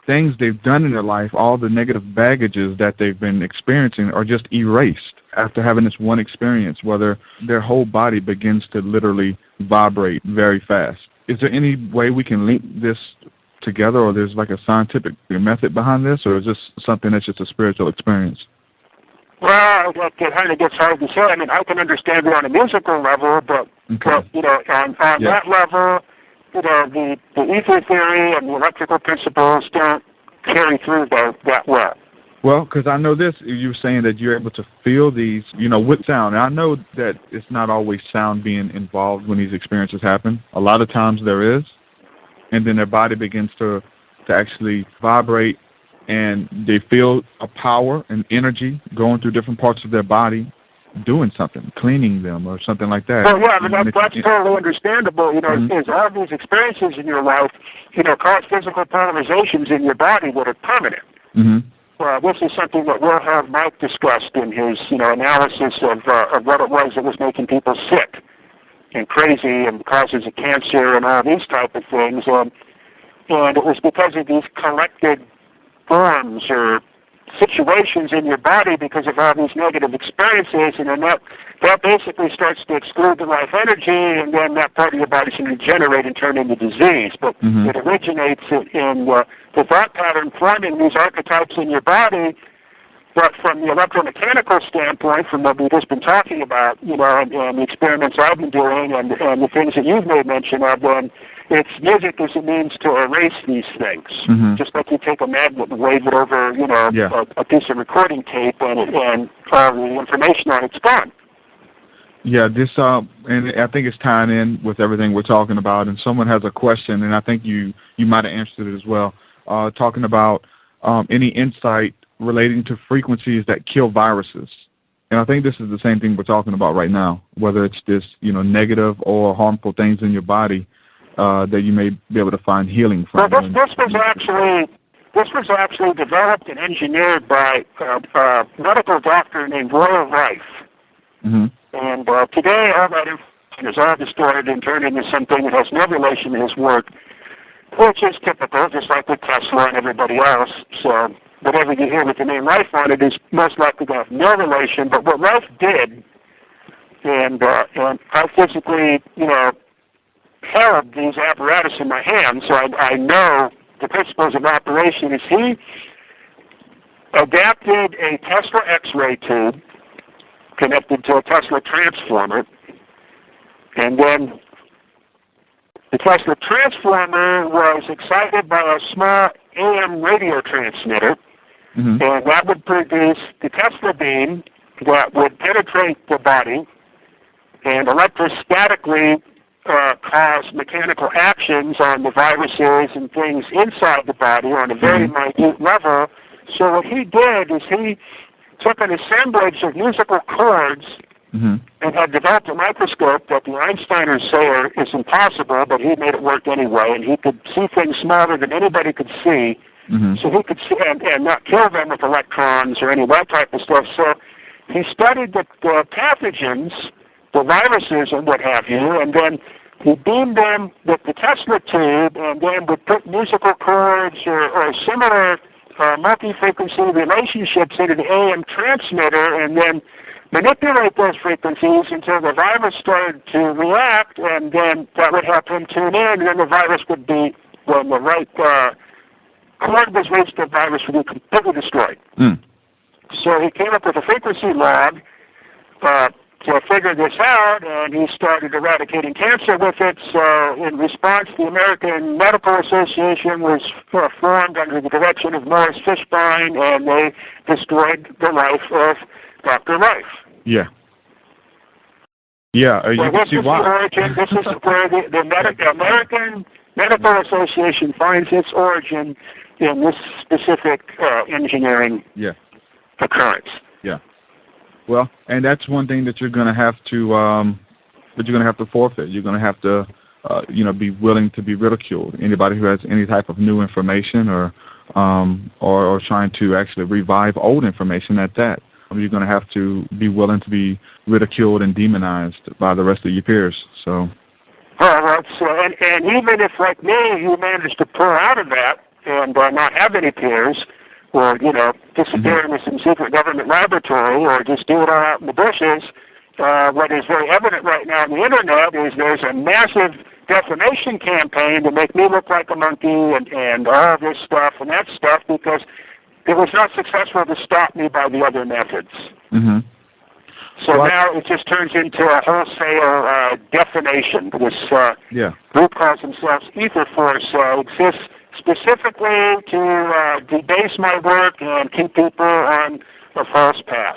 things they've done in their life, all the negative baggages that they've been experiencing are just erased after having this one experience, whether their whole body begins to literally vibrate very fast. Is there any way we can link this together, or there's like a scientific method behind this, or is this something that's just a spiritual experience? Well, it kind of gets hard to say. I mean, I can understand it on a musical level, but on that level, the ether theory and the electrical principles don't carry through that well. Well, because I know this, you were saying that you're able to feel these, with sound. And I know that it's not always sound being involved when these experiences happen. A lot of times there is, and then their body begins to actually vibrate, and they feel a power and energy going through different parts of their body, doing something, cleaning them or something like that. Well, yeah, that's totally understandable. Is all these experiences in your life, cause physical polarizations in your body that are permanent. Mm-hmm. This is something that we'll have Mike discussed in his, analysis of what it was that was making people sick and crazy and causes of cancer and all these type of things. And it was because of these collected forms or situations in your body because of all these negative experiences, and then that basically starts to exclude the life energy, and then that part of your body can regenerate and turn into disease. But it originates in the thought pattern forming these archetypes in your body. But from the electromechanical standpoint, from what we've just been talking about, and the experiments I've been doing, and the things that you've made mention of, it's music as a means to erase these things. Mm-hmm. Just like you take a magnet and wave it over, a piece of recording tape, and all the information on it's gone. Yeah, this and I think it's tying in with everything we're talking about. And someone has a question, and I think you might have answered it as well. Talking about any insight relating to frequencies that kill viruses. And I think this is the same thing we're talking about right now, whether it's this, negative or harmful things in your body that you may be able to find healing from. Well, this was actually developed and engineered by a medical doctor named Royal Rife. Mm-hmm. And today, all that information is all distorted and turned into something that has no relation to his work, which is typical, just like with Tesla and everybody else. So whatever you hear with the name Rife on it is most likely to have no relation. But what Rife did, and I physically, held these apparatus in my hands, so I know the principles of operation, is he adapted a Tesla X-ray tube connected to a Tesla transformer, and then the Tesla transformer was excited by a small AM radio transmitter, and that would produce the Tesla beam that would penetrate the body and electrostatically cause mechanical actions on the viruses and things inside the body on a very minute level. So what he did is he took an assemblage of musical chords and had developed a microscope that the Einsteiners say is impossible, but he made it work anyway, and he could see things smaller than anybody could see. So he could see and not kill them with electrons or any of that type of stuff. So he studied the pathogens, the viruses and what have you, and then he beamed them with the Tesla tube, and then would put musical chords or similar multi-frequency relationships into the AM transmitter, and then manipulate those frequencies until the virus started to react, and then that would help him tune in, and then the virus would be, when the right chord was reached, the virus would be completely destroyed. So he came up with a frequency log to figure this out, and he started eradicating cancer with it. So in response, the American Medical Association was formed under the direction of Morris Fishbein, and they destroyed the life of Dr. Rife. Yeah. Yeah, you can see why. This is where the American Medical Association finds its origin in this specific engineering occurrence. Yeah. Well, and that's one thing that you're going to have to forfeit. You're going to have to, be willing to be ridiculed. Anybody who has any type of new information or trying to actually revive old information at that, you're going to have to be willing to be ridiculed and demonized by the rest of your peers. So. And even if, like me, you manage to pull out of that and not have any peers, or, disappear into some secret government laboratory, or just do it all out in the bushes, what is very evident right now on the Internet is there's a massive defamation campaign to make me look like a monkey and all this stuff and that stuff, because it was not successful to stop me by the other methods. So now it just turns into a wholesale defamation. This group calls themselves Ether Force, exists specifically to debase my work and keep people on a false path.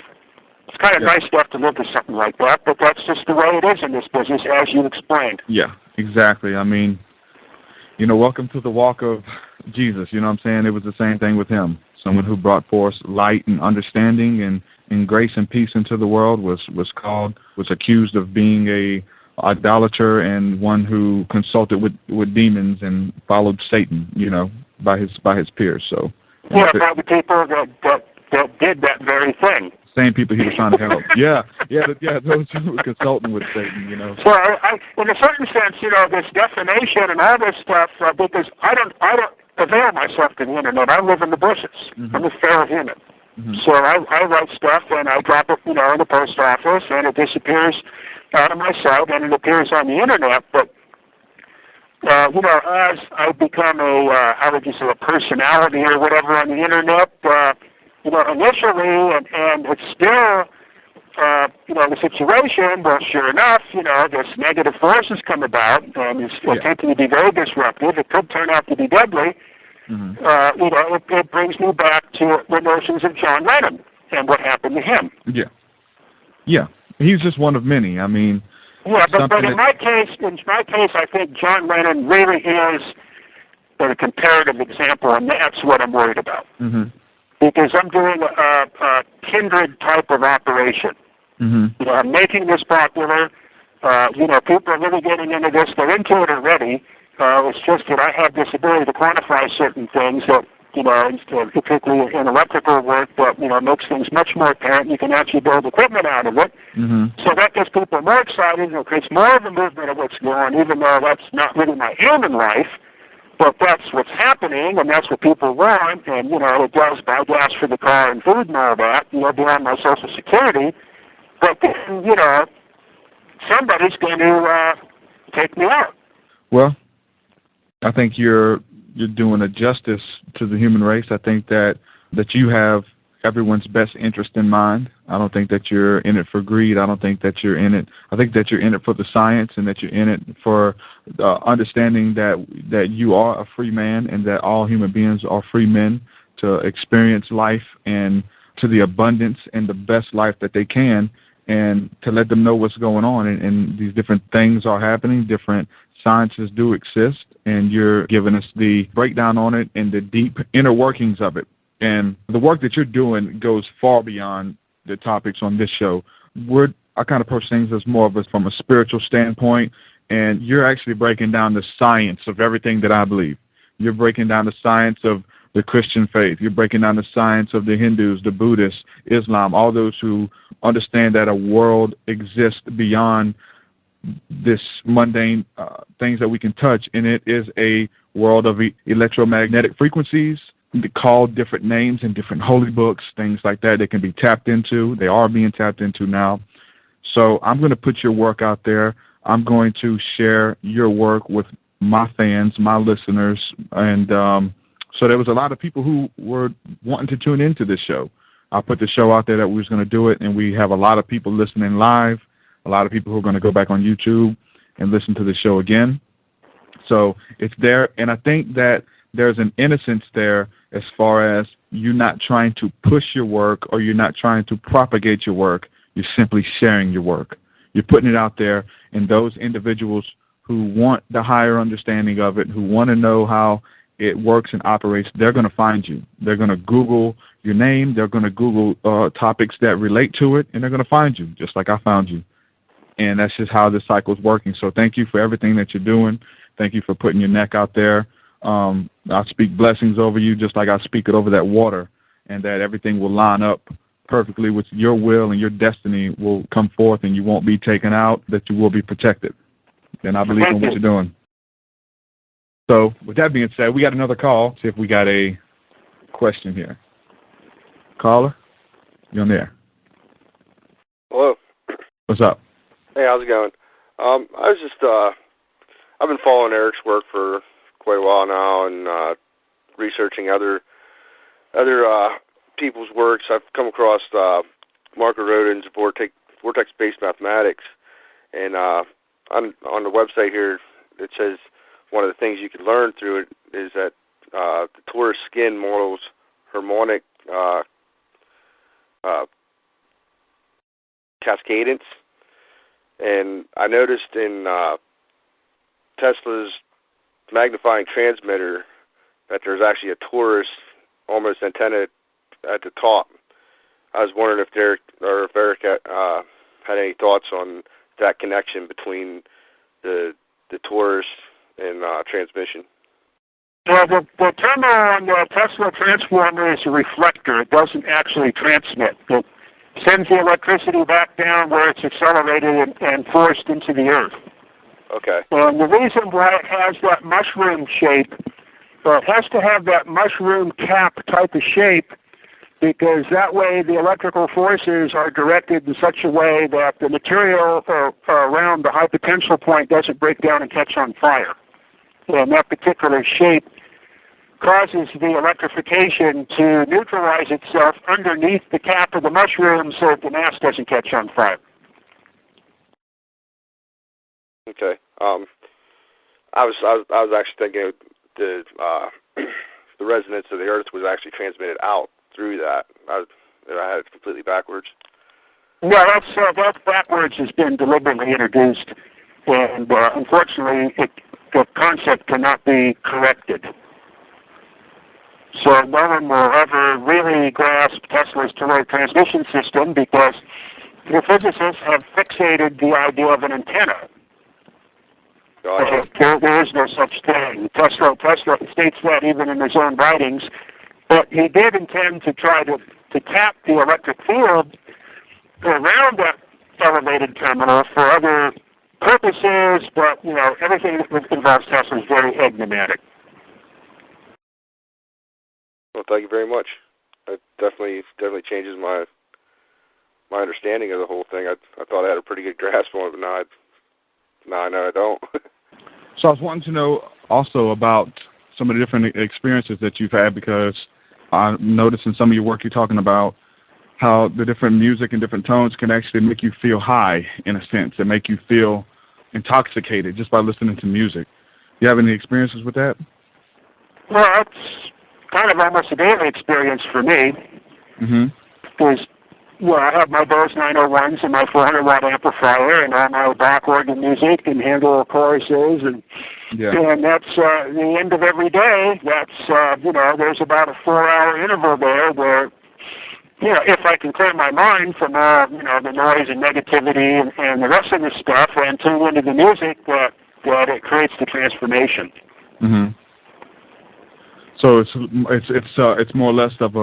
It's kind of nice stuff to look at something like that, but that's just the way it is in this business, as you explained. Yeah, exactly. I mean, welcome to the walk of Jesus. You know what I'm saying? It was the same thing with him. Someone who brought forth light and understanding and grace and peace into the world was accused of being a idolater and one who consulted with demons and followed Satan, by his peers. So by the people that did that very thing. Same people he was trying to help. Those who were consulting with Satan, So in a certain sense, this defamation and all this stuff, because I don't avail myself to the internet. I live in the bushes. Mm-hmm. I'm a feral human. Mm-hmm. So I write stuff and I drop it, in the post office, and it disappears out of my sight, and it appears on the internet. But as I become a personality or whatever on the internet, initially, and it's still, the situation, well, sure enough, this negative forces come about, and it's attempting to be very disruptive. It could turn out to be deadly. Mm-hmm. It brings me back to the notions of John Lennon and what happened to him. Yeah. He's just one of many. I mean, but in my case, I think John Lennon really is a comparative example, and that's what I'm worried about. Mm-hmm. Because I'm doing a kindred type of operation. Mm-hmm. I'm making this popular. People are really getting into this. They're into it already. It's just that I have this ability to quantify certain things that, particularly in electrical work, that, makes things much more apparent. You can actually build equipment out of it. Mm-hmm. So that gets people more excited. It creates more of a movement of what's going on, even though that's not really my aim in life. But that's what's happening, and that's what people want, and, it does buy gas for the car and food and all that, beyond my Social Security. But then, somebody's going to take me out. Well, I think you're doing a justice to the human race. I think that you have everyone's best interest in mind. I don't think that you're in it for greed. I don't think that you're in it. I think that you're in it for the science, and that you're in it for understanding that you are a free man, and that all human beings are free men to experience life and to the abundance and the best life that they can, and to let them know what's going on. And these different things are happening. Different sciences do exist, and you're giving us the breakdown on it and the deep inner workings of it. And the work that you're doing goes far beyond the topics on this show. I kind of approach things as more of from a spiritual standpoint, and you're actually breaking down the science of everything that I believe. You're breaking down the science of the Christian faith. You're breaking down the science of the Hindus, the Buddhists, Islam, all those who understand that a world exists beyond this mundane things that we can touch, and it is a world of electromagnetic frequencies called different names in different holy books, things like that can be tapped into. They are being tapped into now. So I'm going to put your work out there. I'm going to share your work with my fans, my listeners, and so there was a lot of people who were wanting to tune into this show. I put the show out there that we was going to do it, and we have a lot of people listening live, a lot of people who are going to go back on YouTube and listen to the show again. So it's there, and I think that there's an innocence there as far as you not trying to push your work, or you're not trying to propagate your work. You're simply sharing your work. You're putting it out there, and those individuals who want the higher understanding of it, who want to know how it works and operates, they're going to find you. They're going to Google your name. They're going to Google topics that relate to it, and they're going to find you, just like I found you. And that's just how this cycle is working. So thank you for everything that you're doing. Thank you for putting your neck out there. I speak blessings over you just like I speak it over that water, and that everything will line up perfectly with your will, and your destiny will come forth, and you won't be taken out, that you will be protected. And I believe in what you're doing. So with that being said, we got another call. See if we got a question here. Caller, you on there? Hello. What's up? Hey, how's it going? I've been following Eric's work for quite a while now, and researching other people's works. I've come across Marco Rodin's vortex-based mathematics, and on the website here it says one of the things you can learn through it is that the torus skin models harmonic cascadance, and I noticed in Tesla's Magnifying Transmitter that there's actually a torus almost antenna at the top. I was wondering if Eric had any thoughts on that connection between the torus and transmission. Well, the terminal on the Tesla transformer is a reflector. It doesn't actually transmit. It sends the electricity back down where it's accelerated and forced into the earth. Okay. And the reason why it has that mushroom shape, it has to have that mushroom cap type of shape, because that way the electrical forces are directed in such a way that the material around the high potential point doesn't break down and catch on fire. And that particular shape causes the electrification to neutralize itself underneath the cap of the mushroom so that the mass doesn't catch on fire. Okay. I was actually thinking the resonance of the Earth was actually transmitted out through that. I had it completely backwards. No, that's backwards has been deliberately introduced, and unfortunately, the concept cannot be corrected. So no one will ever really grasp Tesla's toroid transmission system because the physicists have fixated the idea of an antenna. Gotcha. There is no such thing. Tesla states that even in his own writings, but he did intend to try to tap the electric field around that elevated terminal for other purposes, but everything that involves Tesla is very enigmatic. Well, thank you very much. It definitely changes my understanding of the whole thing. I thought I had a pretty good grasp on it, but now I know I don't. So I was wanting to know also about some of the different experiences that you've had, because I noticed in some of your work you're talking about how the different music and different tones can actually make you feel high, in a sense, and make you feel intoxicated just by listening to music. Do you have any experiences with that? Well, it's kind of almost a daily experience for me. Mm-hmm. Because, I have my Bose 901s and my 400-watt amplifier, and I'm out back organ music and handle choruses, and that's the end of every day. That's, there's about a 4-hour interval there where, if I can clear my mind from, the noise and negativity and the rest of the stuff and tune into the music, that it creates the transformation. Mm-hmm. So it's more or less of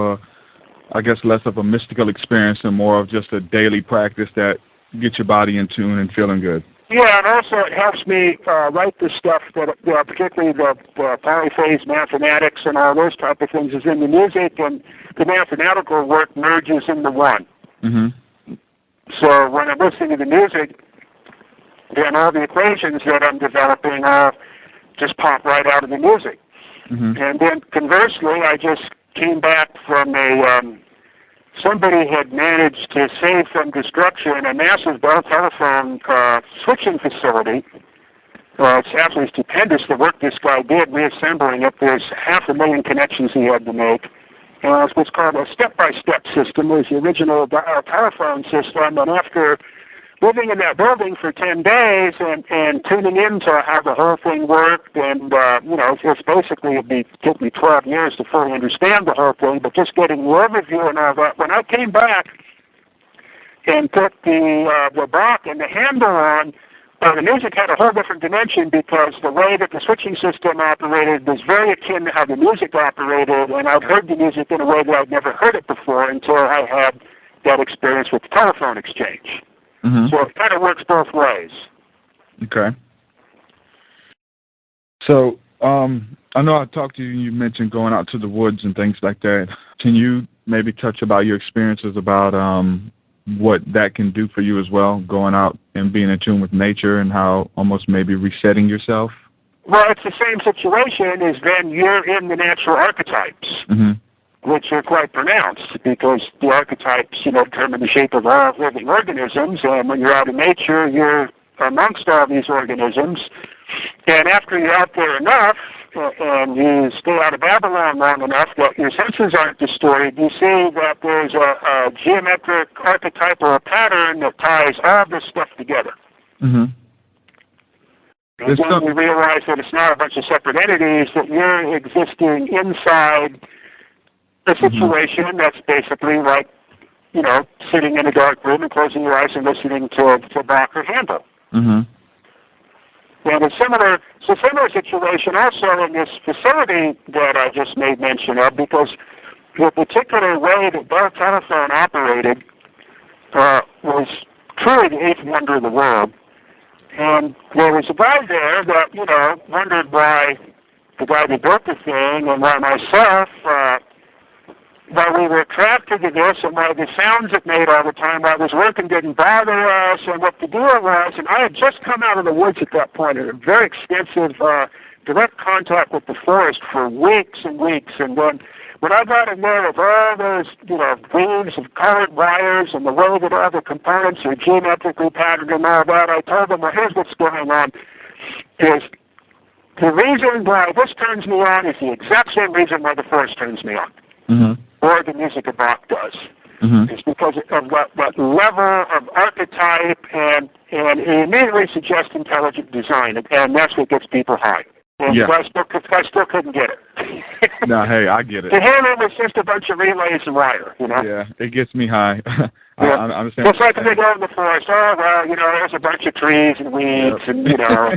less of a mystical experience and more of just a daily practice that gets your body in tune and feeling good. Yeah, and also it helps me write the stuff that, particularly the polyphase mathematics and all those type of things is in the music, and the mathematical work merges into one. Mm-hmm. So when I'm listening to the music, then all the equations that I'm developing just pop right out of the music. Mm-hmm. And then conversely, I just came back from somebody had managed to save from destruction a massive Bell telephone switching facility. It's absolutely stupendous the work this guy did reassembling it. There's 500,000 connections he had to make. It's what's called a step-by-step system. It was the original telephone system, and after living in that building for 10 days and tuning into how the whole thing worked, and, it's basically, it took me 12 years to fully understand the whole thing, but just getting the overview and all that. When I came back and put the block and the handle on, the music had a whole different dimension because the way that the switching system operated was very akin to how the music operated, and I'd heard the music in a way that I'd never heard it before until I had that experience with the telephone exchange. Mm-hmm. So it kind of works both ways. Okay. So I know I talked to you, you mentioned going out to the woods and things like that. Can you maybe touch about your experiences about what that can do for you as well, going out and being in tune with nature and how almost maybe resetting yourself? Well, it's the same situation as then you're in the natural archetypes. Mm-hmm. Which are quite pronounced because the archetypes, determine the shape of all living organisms, and when you're out in nature, you're amongst all these organisms, and after you're out there enough, and you stay out of Babylon long enough that your senses aren't distorted, you see that there's a geometric archetype or a pattern that ties all this stuff together. Mm-hmm. And then you realize that it's not a bunch of separate entities, that you're existing inside a situation that's basically like, you know, sitting in a dark room and closing your eyes and listening to Bach or Handel. Mm-hmm. And a similar situation also in this facility that I just made mention of, because the particular way that Bell Telephone operated was truly the eighth wonder of the world. And there was a guy there that, you know, wondered why the guy that built the thing and why myself, why we were attracted to this and why the sounds it made all the time while it was working didn't bother us and what the deal was. And I had just come out of the woods at that point in a very extensive direct contact with the forest for weeks and weeks. And when I got in there with all those, you know, weaves of colored wires and the way that all the components are geometrically patterned and all that, I told them, well, here's what's going on, is the reason why this turns me on is the exact same reason why the forest turns me on. Mm-hmm. Or the music of Bach does. Mm-hmm. It's because of that level of archetype, and it immediately suggests intelligent design, and that's what gets people high. And yeah. I still couldn't get it. No, hey, I get it. To him, it was just a bunch of relays and wire, you know? Yeah, it gets me high. I understand. It's like they go in the forest, oh, well, you know, there's a bunch of trees and weeds, and, you know,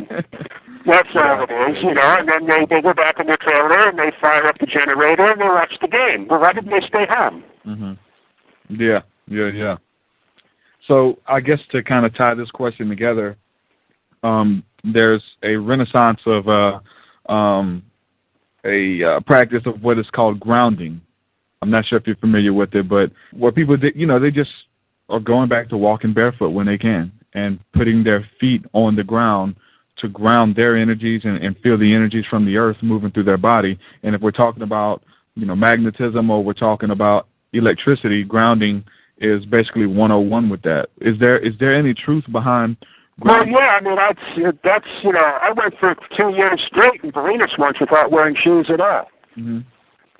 that's all it is, you know, and then they go back in their trailer, and they fire up the generator, and they watch the game. Well, why didn't they stay home? Mm-hmm. Yeah. So I guess to kind of tie this question together, there's a renaissance of a practice of what is called grounding. I'm not sure if you're familiar with it, but what people did, you know, they just are going back to walking barefoot when they can and putting their feet on the ground to ground their energies and feel the energies from the earth moving through their body. And if we're talking about, you know, magnetism, or we're talking about electricity, grounding is basically 101 with that. Is there any truth behind grounding? Well, yeah, I mean, that's you know, I went for 2 years straight in Venus once without wearing shoes at all. Mm-hmm.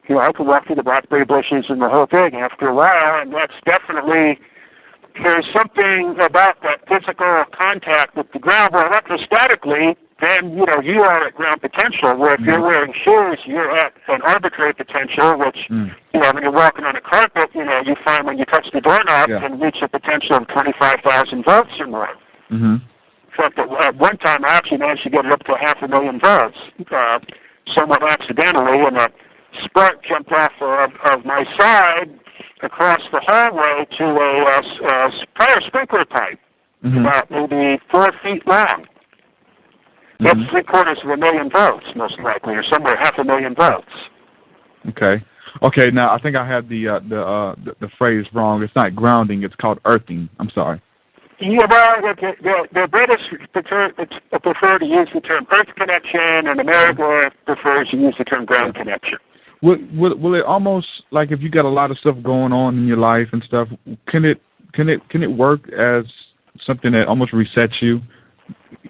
You know, I could walk through the blackberry bushes and the whole thing after a while, and that's definitely, there's something about that physical contact with the ground. Where electrostatically, then, you know, you are at ground potential, where if you're wearing shoes, you're at an arbitrary potential, which, you know, when you're walking on a carpet, you know, you find when you touch the doorknob, you can reach a potential of 25,000 volts or more. Mm-hmm. In fact, at one time, I actually managed to get it up to 500,000 volts, somewhat accidentally, and a spark jumped off of my side across the hallway to a prior sprinkler pipe, about maybe 4 feet long. That's 750,000 volts, most likely, or somewhere 500,000 volts. Okay. Now I think I had the phrase wrong. It's not grounding. It's called earthing. I'm sorry. Yeah, well, the British prefer to use the term earth connection, and America prefers to use the term ground connection. Will it almost, like, if you got a lot of stuff going on in your life and stuff, can it work as something that almost resets you,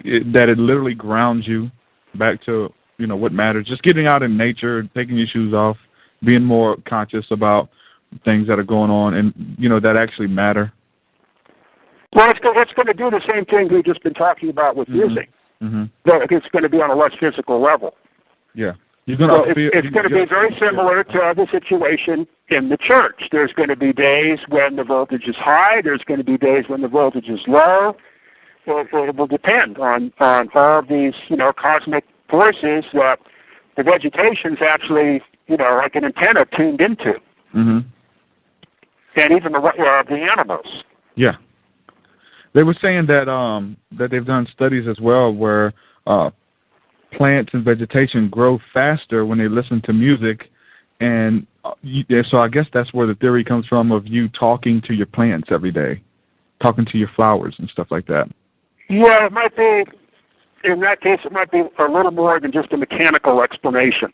that it literally grounds you back to, you know, what matters? Just getting out in nature, taking your shoes off, being more conscious about things that are going on and, you know, that actually matter. Well, it's going to do the same thing we've just been talking about with music. But it's going to be on a less physical level. Yeah. It's going to be very similar to the situation in the church. There's going to be days when the voltage is high. There's going to be days when the voltage is low. It will depend on all these, you know, cosmic forces that the vegetation's actually, you know, like an antenna tuned into. And even the animals. Yeah. They were saying that that they've done studies as well where plants and vegetation grow faster when they listen to music, and so I guess that's where the theory comes from of you talking to your plants every day, talking to your flowers and stuff like that. Yeah, it might be. In that case, it might be a little more than just a mechanical explanation.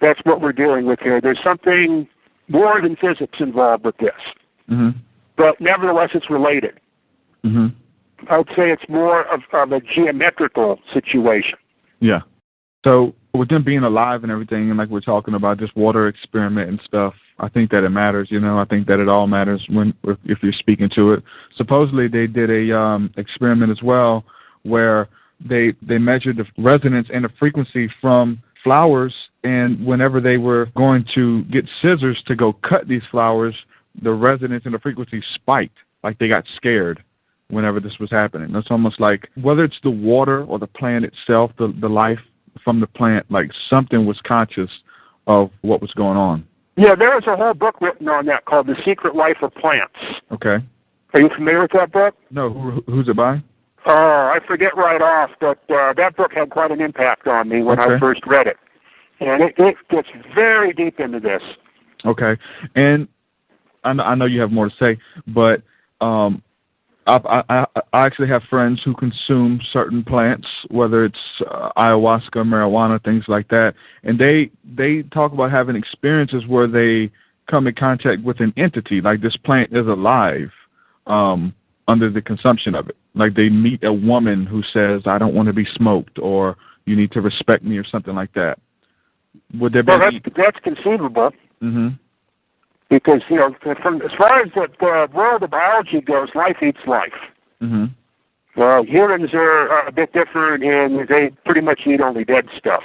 That's what we're dealing with here. There's something more than physics involved with this, but nevertheless, it's related. I would say it's more of a geometrical situation. Yeah. So With them being alive and everything, and like we're talking about this water experiment and stuff, I think that it matters. I think that it all matters if you're speaking to it. Supposedly, they did a experiment as well where they measured the resonance and the frequency from flowers, and whenever they were going to get scissors to go cut these flowers, the resonance and the frequency spiked, like they got scared whenever this was happening. It's almost like whether it's the water or the plant itself, the life from the plant, like something was conscious of what was going on. Yeah, there was a whole book written on that called The Secret Life of Plants. Okay. Are you familiar with that book? No, who's it by? I forget right off, but that book had quite an impact on me when I first read it. And it gets very deep into this. Okay. And I know you have more to say, but I actually have friends who consume certain plants, whether it's ayahuasca, marijuana, things like that, and they talk about having experiences where they come in contact with an entity, like this plant is alive under the consumption of it. Like they meet a woman who says, "I don't want to be smoked," or "You need to respect me," or something like that. Would there be? Well, that's conceivable. Mm-hmm. Because, as far as the world of biology goes, life eats life. Mm-hmm. Well, humans are a bit different, and they pretty much eat only dead stuff.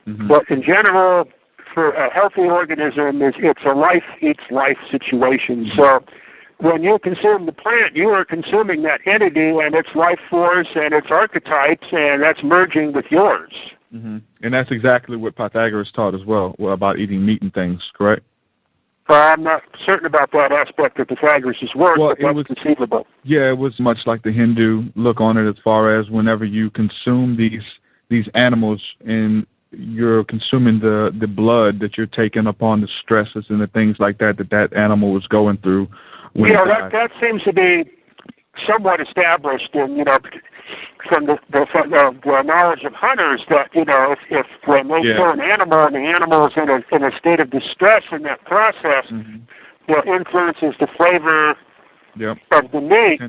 Mm-hmm. But in general, for a healthy organism, it's a life eats life situation. Mm-hmm. So when you consume the plant, you are consuming that entity and its life force and its archetypes, and that's merging with yours. Mm-hmm. And that's exactly what Pythagoras taught as well about eating meat and things, correct? I'm not certain about that aspect of Pythagoras' work, but that's conceivable. Yeah, it was much like the Hindu look on it, as far as whenever you consume these animals and you're consuming the blood that you're taking upon the stresses and the things like that animal was going through. That seems to be somewhat established in, from the knowledge of hunters that, if when they kill an animal and the animal is in a state of distress in that process, influences the flavor of the meat.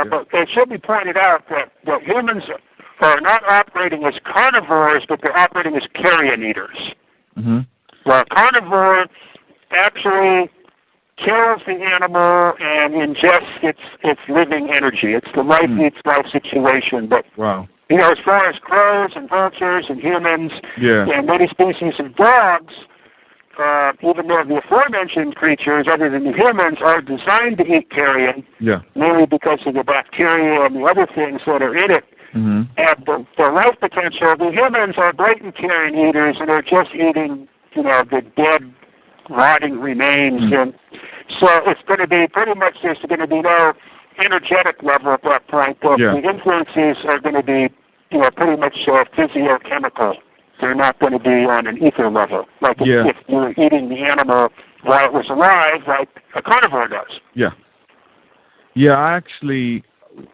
But it should be pointed out that humans are not operating as carnivores, but they're operating as carrion eaters. Mm-hmm. Well, carnivore actually kills the animal and ingests its living energy. It's the life eats life situation. But as far as crows and vultures and humans and many species of dogs, even though the aforementioned creatures, other than the humans, are designed to eat carrion, mainly because of the bacteria and the other things that are in it, have the life potential. The humans are blatant carrion eaters, and they're just eating, the dead, rotting remains. And so it's going to be pretty much, there's going to be no energetic level at that point, but the influences are going to be, pretty much physiochemical. They're not going to be on an ether level, like if you were eating the animal while it was alive, like a carnivore does. Yeah, I actually,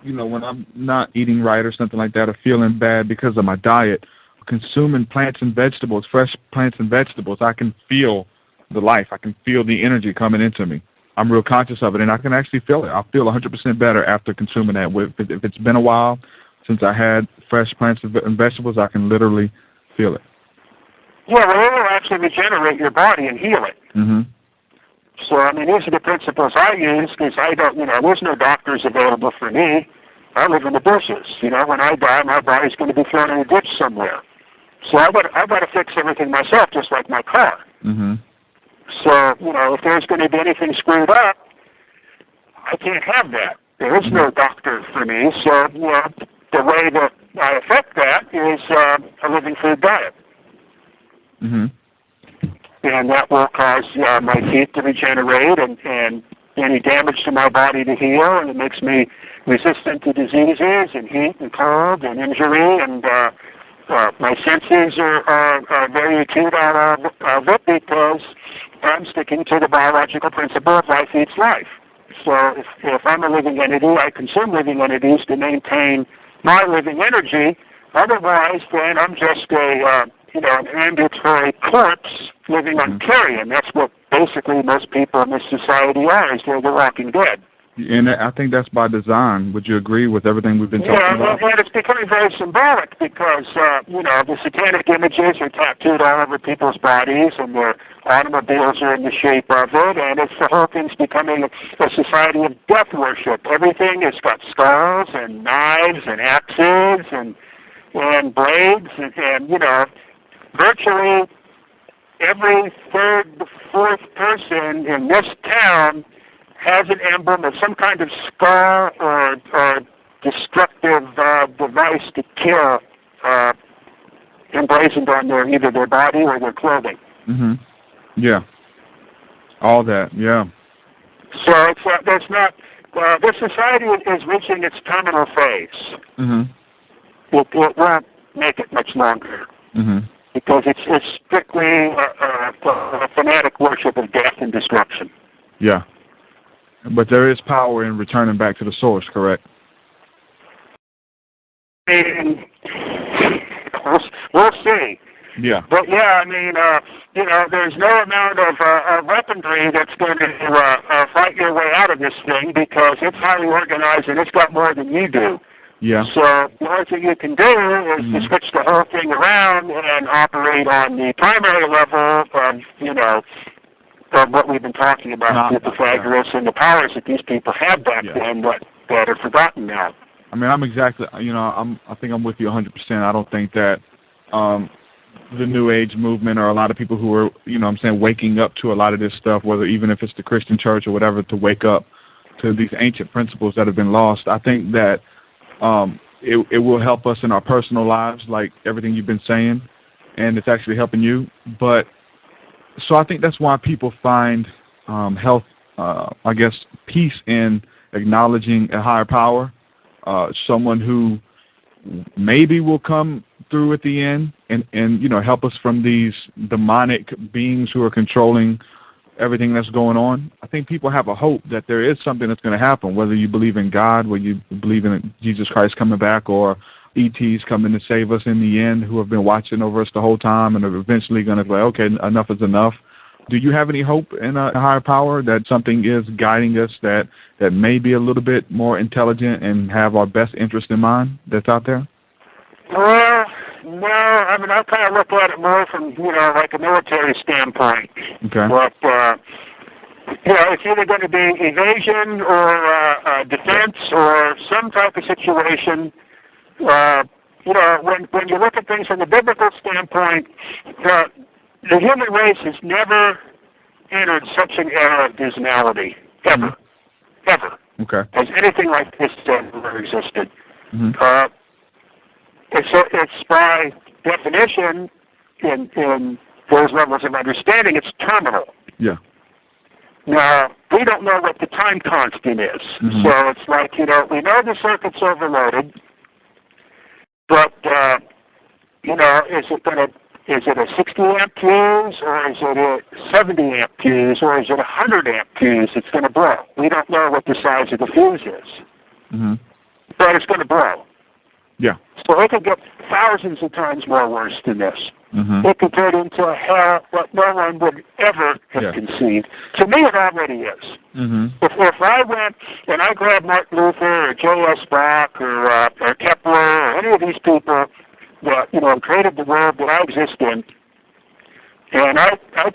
when I'm not eating right or something like that, or feeling bad because of my diet, consuming plants and vegetables, fresh plants and vegetables, I can feel the life. I can feel the energy coming into me. I'm real conscious of it, and I can actually feel it. I feel 100% better after consuming that. If it's been a while since I had fresh plants and vegetables, I can literally feel it. Yeah, well, it will actually regenerate your body and heal it. Mm-hmm. So, these are the principles I use, because I don't, there's no doctors available for me. I live in the bushes. When I die, my body's going to be thrown in a ditch somewhere. So I've got to fix everything myself, just like my car. Mm-hmm. So, if there's going to be anything screwed up, I can't have that. There is no doctor for me, so, the way that I affect that is a living food diet. Mm-hmm. And that will cause my teeth to regenerate and any damage to my body to heal, and it makes me resistant to diseases and heat and cold and injury, and my senses are very acute out of it because I'm sticking to the biological principle of life eats life. So if I'm a living entity, I consume living entities to maintain my living energy. Otherwise, then I'm just an ambulatory corpse living on carrion. That's what basically most people in this society are, is they're the walking dead. And I think that's by design. Would you agree with everything we've been talking about? Yeah, and it's becoming very symbolic because, the satanic images are tattooed all over people's bodies, and their automobiles are in the shape of it, and it's the whole thing's becoming a society of death worship. Everything has got skulls and knives and axes and blades, and virtually every third, fourth person in this town has an emblem of some kind of scar or destructive device to kill emblazoned on either their body or their clothing. Mm-hmm. Yeah. All that, yeah. So that's not. This society is reaching its terminal phase. Mm-hmm. It won't make it much longer. Mm-hmm. Because it's strictly a fanatic worship of death and destruction. Yeah. But there is power in returning back to the source, correct? And we'll see. Yeah. But yeah, there's no amount of weaponry that's going to fight your way out of this thing because it's highly organized and it's got more than you do. Yeah. So the only thing you can do is to switch the whole thing around and operate on the primary level of what we've been talking about with Pythagoras and the powers that these people had back then that are forgotten now. I mean, I think I'm with you 100%. I don't think that the New Age movement or a lot of people who are, waking up to a lot of this stuff, whether even if it's the Christian church or whatever, to wake up to these ancient principles that have been lost. I think that it will help us in our personal lives, like everything you've been saying, and it's actually helping you. But so I think that's why people find peace in acknowledging a higher power, someone who maybe will come through at the end and help us from these demonic beings who are controlling everything that's going on. I think people have a hope that there is something that's going to happen, whether you believe in God, whether you believe in Jesus Christ coming back, or ETs coming to save us in the end, who have been watching over us the whole time and are eventually going to be like, okay, enough is enough. Do you have any hope in a higher power, that something is guiding us that may be a little bit more intelligent and have our best interest in mind that's out there? Well, no, I kind of look at it more from, like a military standpoint. Okay. But, it's either going to be evasion or defense or some type of situation. When you look at things from the biblical standpoint, the human race has never entered such an era of disnality, ever. Mm-hmm. Ever. Okay. Has anything like this ever existed. Mm-hmm. It's by definition, in those levels of understanding, it's terminal. Yeah. Now, we don't know what the time constant is. Mm-hmm. So it's like, we know the circuit's overloaded, but, is it a 60 amp fuse, or is it a 70 amp fuse, or is it a 100 amp fuse that's going to blow? We don't know what the size of the fuse is. Mm-hmm. But it's going to blow. Yeah. So it could get thousands of times more worse than this. Mm-hmm. It could turn into a hell that no one would ever have conceived. To me, it already is. Mm-hmm. If I went and I grabbed Martin Luther or J.S. Bach or Kepler or any of these people that created the world that I exist in, and I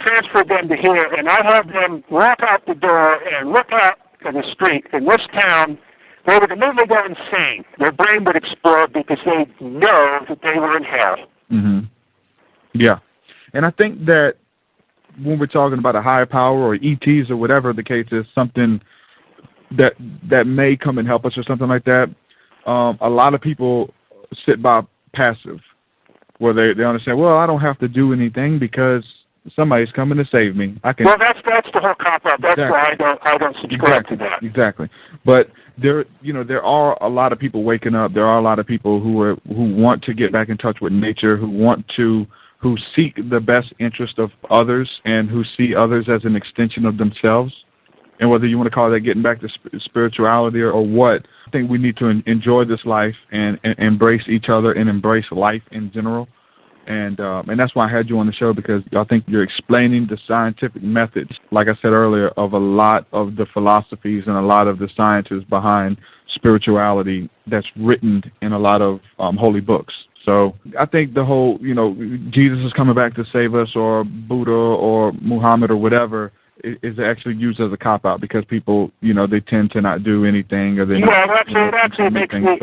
transferred them to here, and I have them walk out the door and look out to the street in this town, they would immediately go insane. Their brain would explode because they know that they were in hell. Mm-hmm. Yeah. And I think that when we're talking about a higher power or ETs or whatever the case is, something that may come and help us or something like that, a lot of people sit by passive, where they understand, well, I don't have to do anything because somebody's coming to save me. Well, that's the whole cop-out. That's why I don't subscribe to that. Exactly. But there are a lot of people waking up. There are a lot of people who want to get back in touch with nature, who seek the best interest of others, and who see others as an extension of themselves. And whether you want to call that getting back to spirituality or what, I think we need to enjoy this life and embrace each other and embrace life in general. And that's why I had you on the show, because I think you're explaining the scientific methods, like I said earlier, of a lot of the philosophies and a lot of the sciences behind spirituality that's written in a lot of holy books. So I think the whole, Jesus is coming back to save us, or Buddha or Muhammad or whatever, is actually used as a cop-out, because people, they tend to not do anything, or they it actually makes me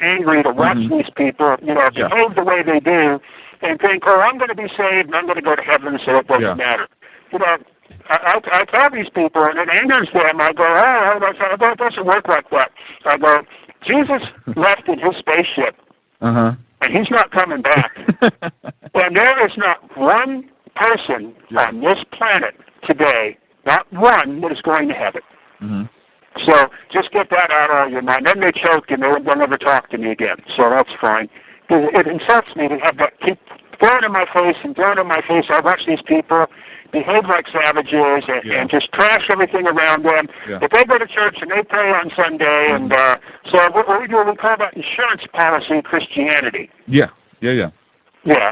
angry to watch these people, behave the way they do, and think, I'm going to be saved and I'm going to go to heaven, so it doesn't matter. I tell these people, and it angers them. I go, it doesn't work like that. I go, Jesus left in his spaceship, and he's not coming back. And there is not one person on this planet today, not one, that is going to heaven. So just get that out of your mind. Then they choke and they'll never talk to me again. So that's fine. It insults me to have that keep throwing in my face and throwing in my face. I watch these people behave like savages and just trash everything around them. But they go to church and they pray on Sunday, and so what we do, we call that insurance policy Christianity. Yeah,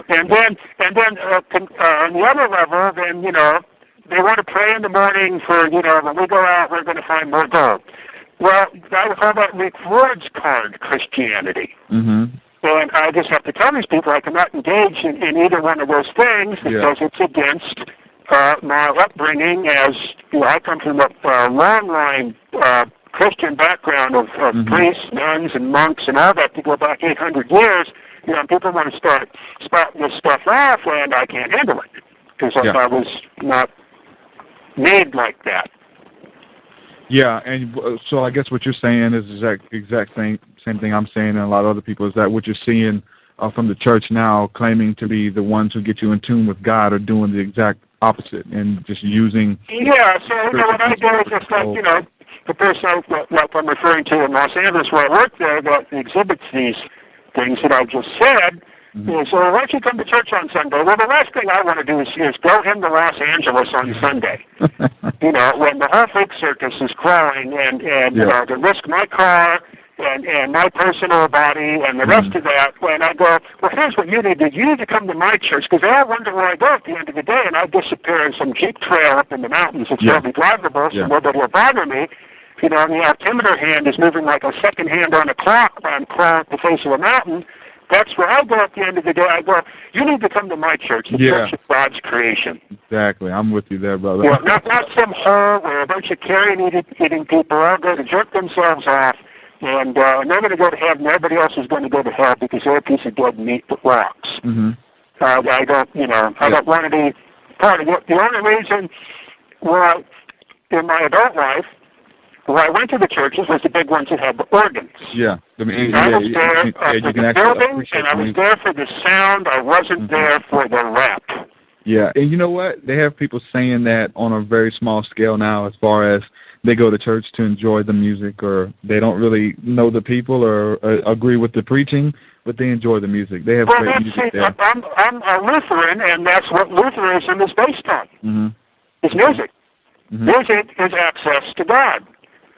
and then on the other level, then they want to pray in the morning for when we go out, we're going to find more gold. Well, I would call that rewards card Christianity. And I just have to tell these people I cannot engage in either one of those things, because it's against my upbringing. As I come from a long line Christian background of priests, nuns, and monks, and all that to go back 800 years. People want to start spouting this stuff off, and I can't handle it, because I was not made like that. Yeah, and so I guess what you're saying is exact same thing I'm saying, and a lot of other people, is that what you're seeing from the church now, claiming to be the ones who get you in tune with God, are doing the exact opposite and just using. Yeah, so what I do is just like the person like I'm referring to in Los Angeles, where I work there, that exhibits these things that I just said. So why don't you come to church on Sunday? Well, the last thing I want to do is go into Los Angeles on Sunday. When the whole freak circus is crawling, and to risk my car and my personal body and the rest of that, when I go, well, here's what you need to do. You need to come to my church, because they all wonder where I go at the end of the day, and I disappear in some Jeep trail up in the mountains. It's really drivable, so nobody will bother me. The altimeter hand is moving like a second hand on a clock when I'm crawling up the face of a mountain. That's where I go at the end of the day. I go, you need to come to my church, the Church of God's Creation. Exactly. I'm with you there, brother. Not some hole where a bunch of carrion-eating people all go to jerk themselves off, and they're going to go to heaven. Everybody else is going to go to hell because they're a piece of dead meat that rocks. I don't want to be part of it. The only reason why, in my adult life, where I went to the churches was the big ones that had the organs. I was there for the building, and I was there for the sound. I wasn't there for the rap. Yeah, and you know what? They have people saying that on a very small scale now, as far as they go to church to enjoy the music, or they don't really know the people or agree with the preaching, but they enjoy the music. They have great music there. I'm a Lutheran, and that's what Lutheranism is based on. It's music. Music is access to God.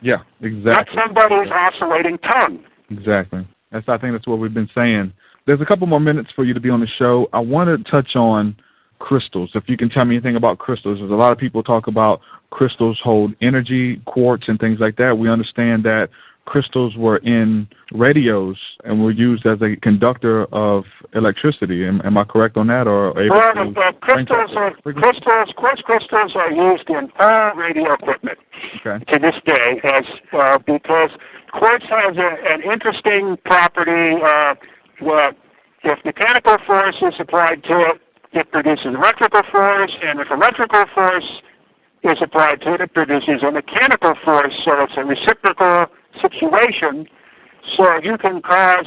Yeah, exactly. Not somebody's oscillating tongue. Exactly. I think that's what we've been saying. There's a couple more minutes for you to be on the show. I want to touch on crystals. If you can tell me anything about crystals. There's a lot of people talk about crystals hold energy, quartz, and things like that. We understand that crystals were in radios and were used as a conductor of electricity. Am I correct on that? Or quartz crystals are used in all radio equipment to this day, because quartz has an interesting property. If mechanical force is applied to it, it produces electrical force, and if electrical force is applied to it, it produces a mechanical force, so it's a reciprocal situation. So you can cause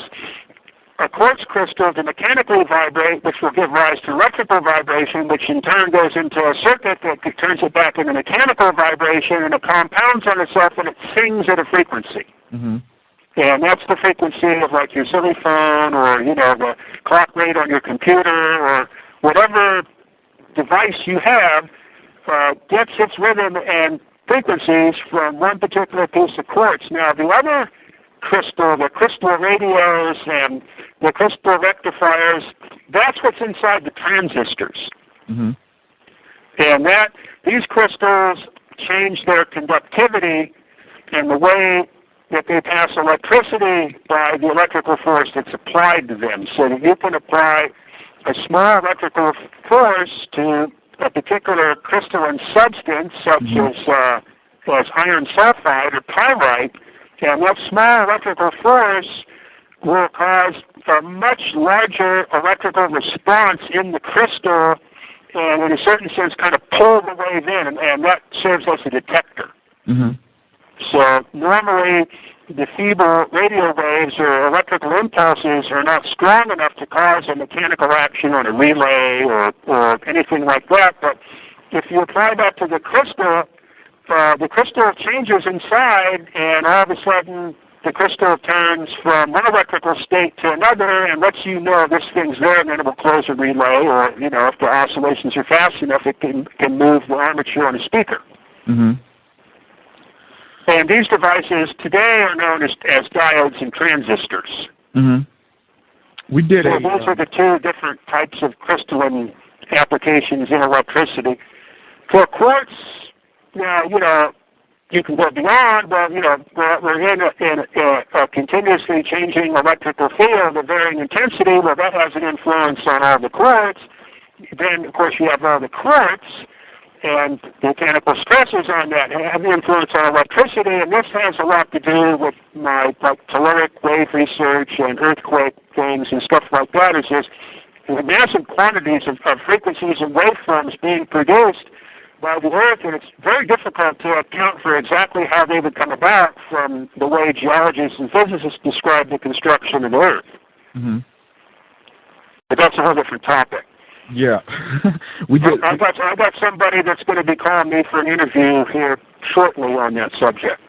a quartz crystal to mechanically vibrate, which will give rise to electrical vibration, which in turn goes into a circuit that turns it back into mechanical vibration, and it compounds on itself, and it sings at a frequency. And that's the frequency of like your silly phone, or the clock rate on your computer, or whatever device you have gets its rhythm and frequencies from one particular piece of quartz. Now, the other crystal, the crystal radios and the crystal rectifiers, that's what's inside the transistors. Mm-hmm. And these crystals change their conductivity and the way that they pass electricity by the electrical force that's applied to them, so that you can apply a small electrical force to a particular crystalline substance, such as iron sulfide or pyrite, and that small electrical force will cause a much larger electrical response in the crystal, and in a certain sense kind of pull the wave in, and that serves as a detector. Mm-hmm. So normally the feeble radio waves or electrical impulses are not strong enough to cause a mechanical action on a relay or anything like that, but if you apply that to the crystal changes inside, and all of a sudden the crystal turns from one electrical state to another and lets you know this thing's there, and then it will close a relay, or, if the oscillations are fast enough, it can move the armature on a speaker. Mm-hmm. And these devices today are known as diodes and transistors. Mm-hmm. Those are the two different types of crystalline applications in electricity. For quartz, you can go beyond, but we're in a continuously changing electrical field of varying intensity. Well, that has an influence on all the quartz. Then, of course, you have all the quartz, and the mechanical stresses on that have an influence on electricity, and this has a lot to do with my telluric wave research and earthquake things and stuff like that. Is just the massive quantities of frequencies and waveforms being produced by the Earth, and it's very difficult to account for exactly how they would come about from the way geologists and physicists describe the construction of the Earth. Mm-hmm. But that's a whole different topic. Yeah. I've got somebody that's going to be calling me for an interview here shortly on that subject.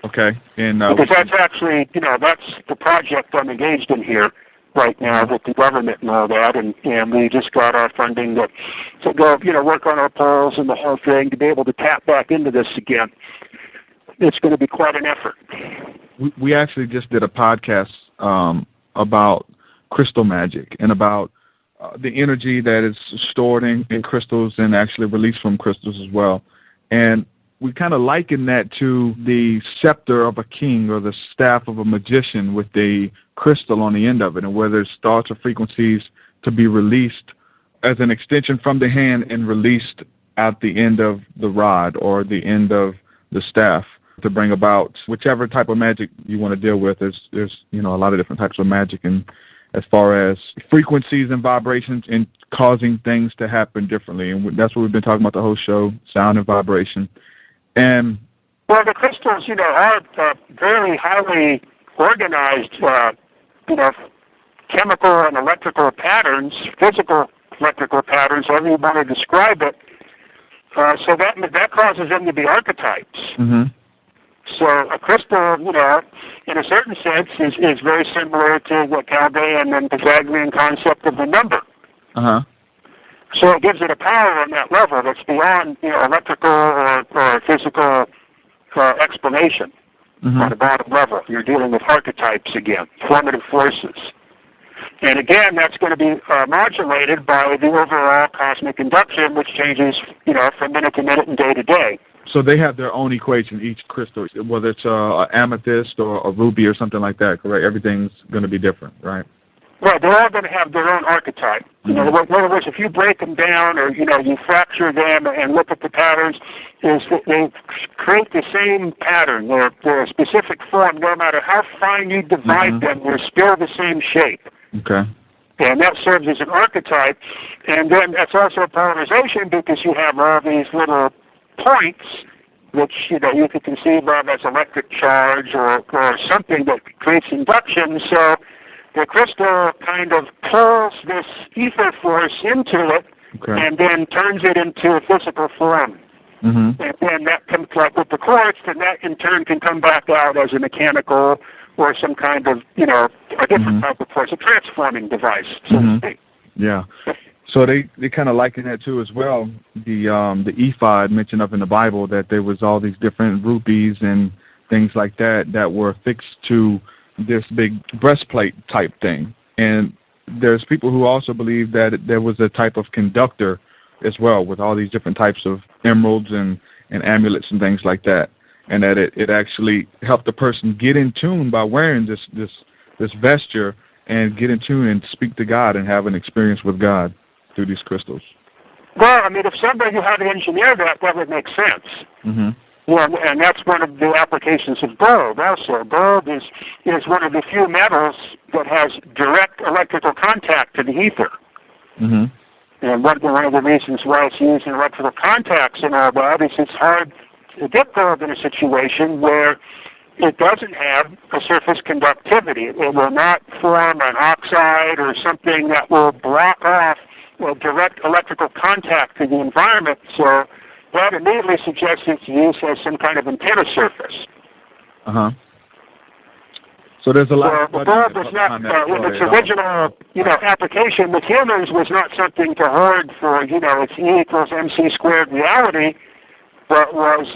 Okay. And because that's actually, that's the project I'm engaged in here right now with the government and all that, and we just got our funding to go, work on our polls and the whole thing to be able to tap back into this again. It's going to be quite an effort. We actually just did a podcast about crystal magic and about the energy that is stored in crystals and actually released from crystals as well. And we kind of liken that to the scepter of a king or the staff of a magician with the crystal on the end of it, and where there's thoughts or frequencies to be released as an extension from the hand and released at the end of the rod or the end of the staff to bring about whichever type of magic you want to deal with. There's a lot of different types of magic, and as far as frequencies and vibrations and causing things to happen differently. And that's what we've been talking about the whole show, sound and vibration. And well, the crystals, are very highly organized, chemical and electrical patterns, physical electrical patterns, however you want to describe it. So that causes them to be archetypes. Mm-hmm. So a crystal, in a certain sense, is very similar to the Chaldean and Pythagorean concept of the number. Uh-huh. So it gives it a power on that level that's beyond, electrical or physical explanation. Mm-hmm. On the bottom level. You're dealing with archetypes again, formative forces. And again, that's going to be modulated by the overall cosmic induction, which changes, from minute to minute and day to day. So they have their own equation, each crystal, whether it's an amethyst or a ruby or something like that, correct? Everything's going to be different, right? Well, they're all going to have their own archetype. Mm-hmm. In other words, if you break them down or, you fracture them and look at the patterns, is that they create the same pattern. They're a specific form. No matter how fine you divide them, they're still the same shape. Okay. And that serves as an archetype. And then that's also a polarization because you have all these little points which, you could conceive of as electric charge or something that creates induction. So the crystal kind of pulls this ether force into it, and then turns it into a physical form. Mm-hmm. And then that comes like with the quartz, and that in turn can come back out as a mechanical or some kind of, a different type of force, a transforming device, so to speak. Yeah. So they kind of liken that too as well. The ephod mentioned up in the Bible that there was all these different rupees and things like that were affixed to this big breastplate type thing. And there's people who also believe that there was a type of conductor as well, with all these different types of emeralds and amulets and things like that, and that it actually helped the person get in tune by wearing this vesture and get in tune and speak to God and have an experience with God through these crystals. Well, I mean, if somebody had to engineer that would make sense. Mm-hmm. Well, and that's one of the applications of gold also. Gold is one of the few metals that has direct electrical contact to the ether. Mm-hmm. And one of the reasons why it's used in electrical contacts and all that is it's hard to get gold in a situation where it doesn't have a surface conductivity. It will not form an oxide or something that will block off direct electrical contact to the environment. So that immediately suggests its use as some kind of antenna surface. Uh-huh. So there's a lot. So gold was not its original, application with humans was not something to hoard for, its E equals MC squared reality, but was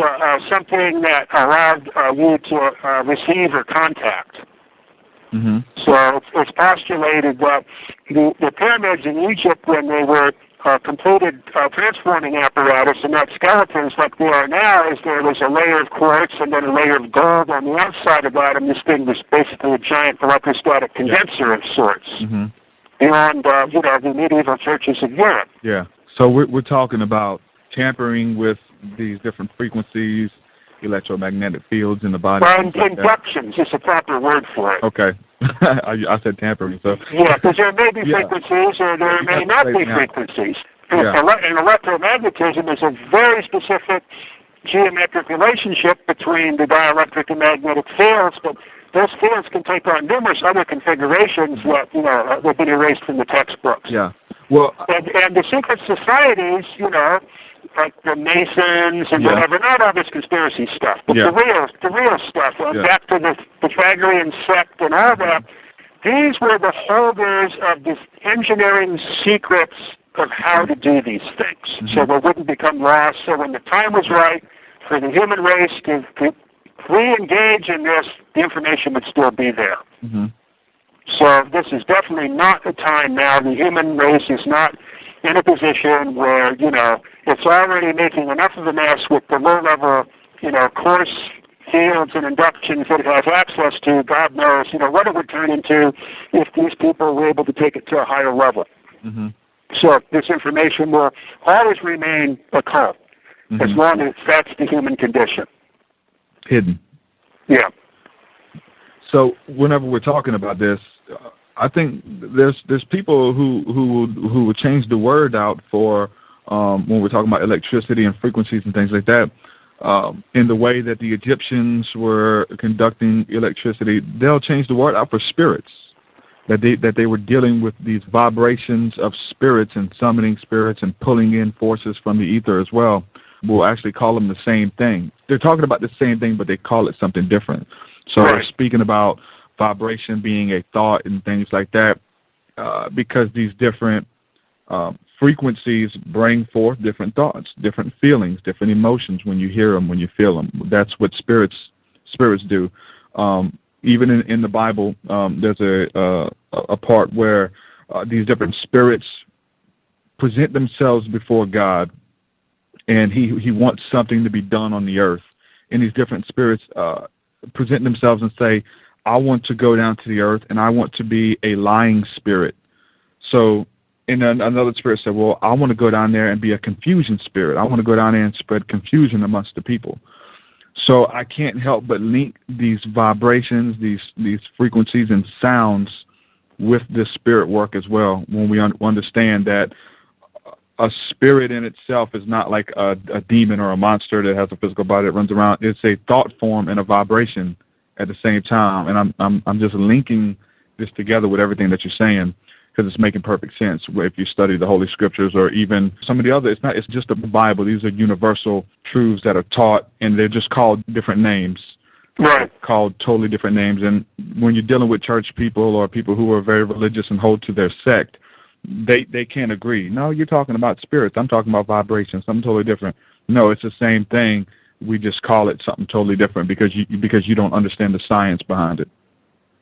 something that allowed you to receive or contact. Mm-hmm. So it's postulated that the pyramids in Egypt, when they were completed transforming apparatus and not skeletons like they are now, is there was a layer of quartz and then a layer of gold on the outside of that, and this thing was basically a giant electrostatic condenser of sorts. Mm-hmm. Beyond, the medieval churches of Europe. Yeah. So we're talking about tampering with these different frequencies, electromagnetic fields in the body. Well, inductions is a proper word for it. Okay. I said tampering, so... Yeah, because there may be frequencies or there may not be frequencies. Yeah. And electromagnetism is a very specific geometric relationship between the dielectric and magnetic fields, but those fields can take on numerous other configurations that, have been erased from the textbooks. Yeah. Well... And the secret societies, like the Masons and whatever, not all this conspiracy stuff, but the real stuff, back to the Pythagorean sect and all that, these were the holders of the engineering secrets of how to do these things, so they wouldn't become lost. So when the time was right for the human race to re-engage in this, the information would still be there. Mm-hmm. So this is definitely not the time now. The human race is not in a position where, it's already making enough of a mess with the low-level, coarse fields and inductions that it has access to. God knows, what it would turn into if these people were able to take it to a higher level. Mm-hmm. So this information will always remain occult, as long as that's the human condition. Hidden. Yeah. So whenever we're talking about this, I think there's people who will change the word out for when we're talking about electricity and frequencies and things like that. In the way that the Egyptians were conducting electricity, they'll change the word out for spirits. That they were dealing with these vibrations of spirits and summoning spirits and pulling in forces from the ether as well. We'll actually call them the same thing. They're talking about the same thing, but they call it something different. So speaking about vibration being a thought and things like that, because these different frequencies bring forth different thoughts, different feelings, different emotions when you hear them, when you feel them. That's what spirits do. Even in the Bible, there's a part where these different spirits present themselves before God, and he wants something to be done on the earth. And these different spirits present themselves and say, I want to go down to the earth, and I want to be a lying spirit. So, and then another spirit said, well, I want to go down there and be a confusion spirit. I want to go down there and spread confusion amongst the people. So I can't help but link these vibrations, these frequencies and sounds with this spirit work as well, when we understand that a spirit in itself is not like a demon or a monster that has a physical body that runs around. It's a thought form and a vibration at the same time. And I'm just linking this together with everything that you're saying, because it's making perfect sense if you study the Holy Scriptures or even some of the other. It's just the Bible. These are universal truths that are taught, and they're just called different names. Right. Called totally different names. And when you're dealing with church people or people who are very religious and hold to their sect, they can't agree. No, you're talking about spirits. I'm talking about vibrations, something totally different. No, it's the same thing. We just call it something totally different because you don't understand the science behind it.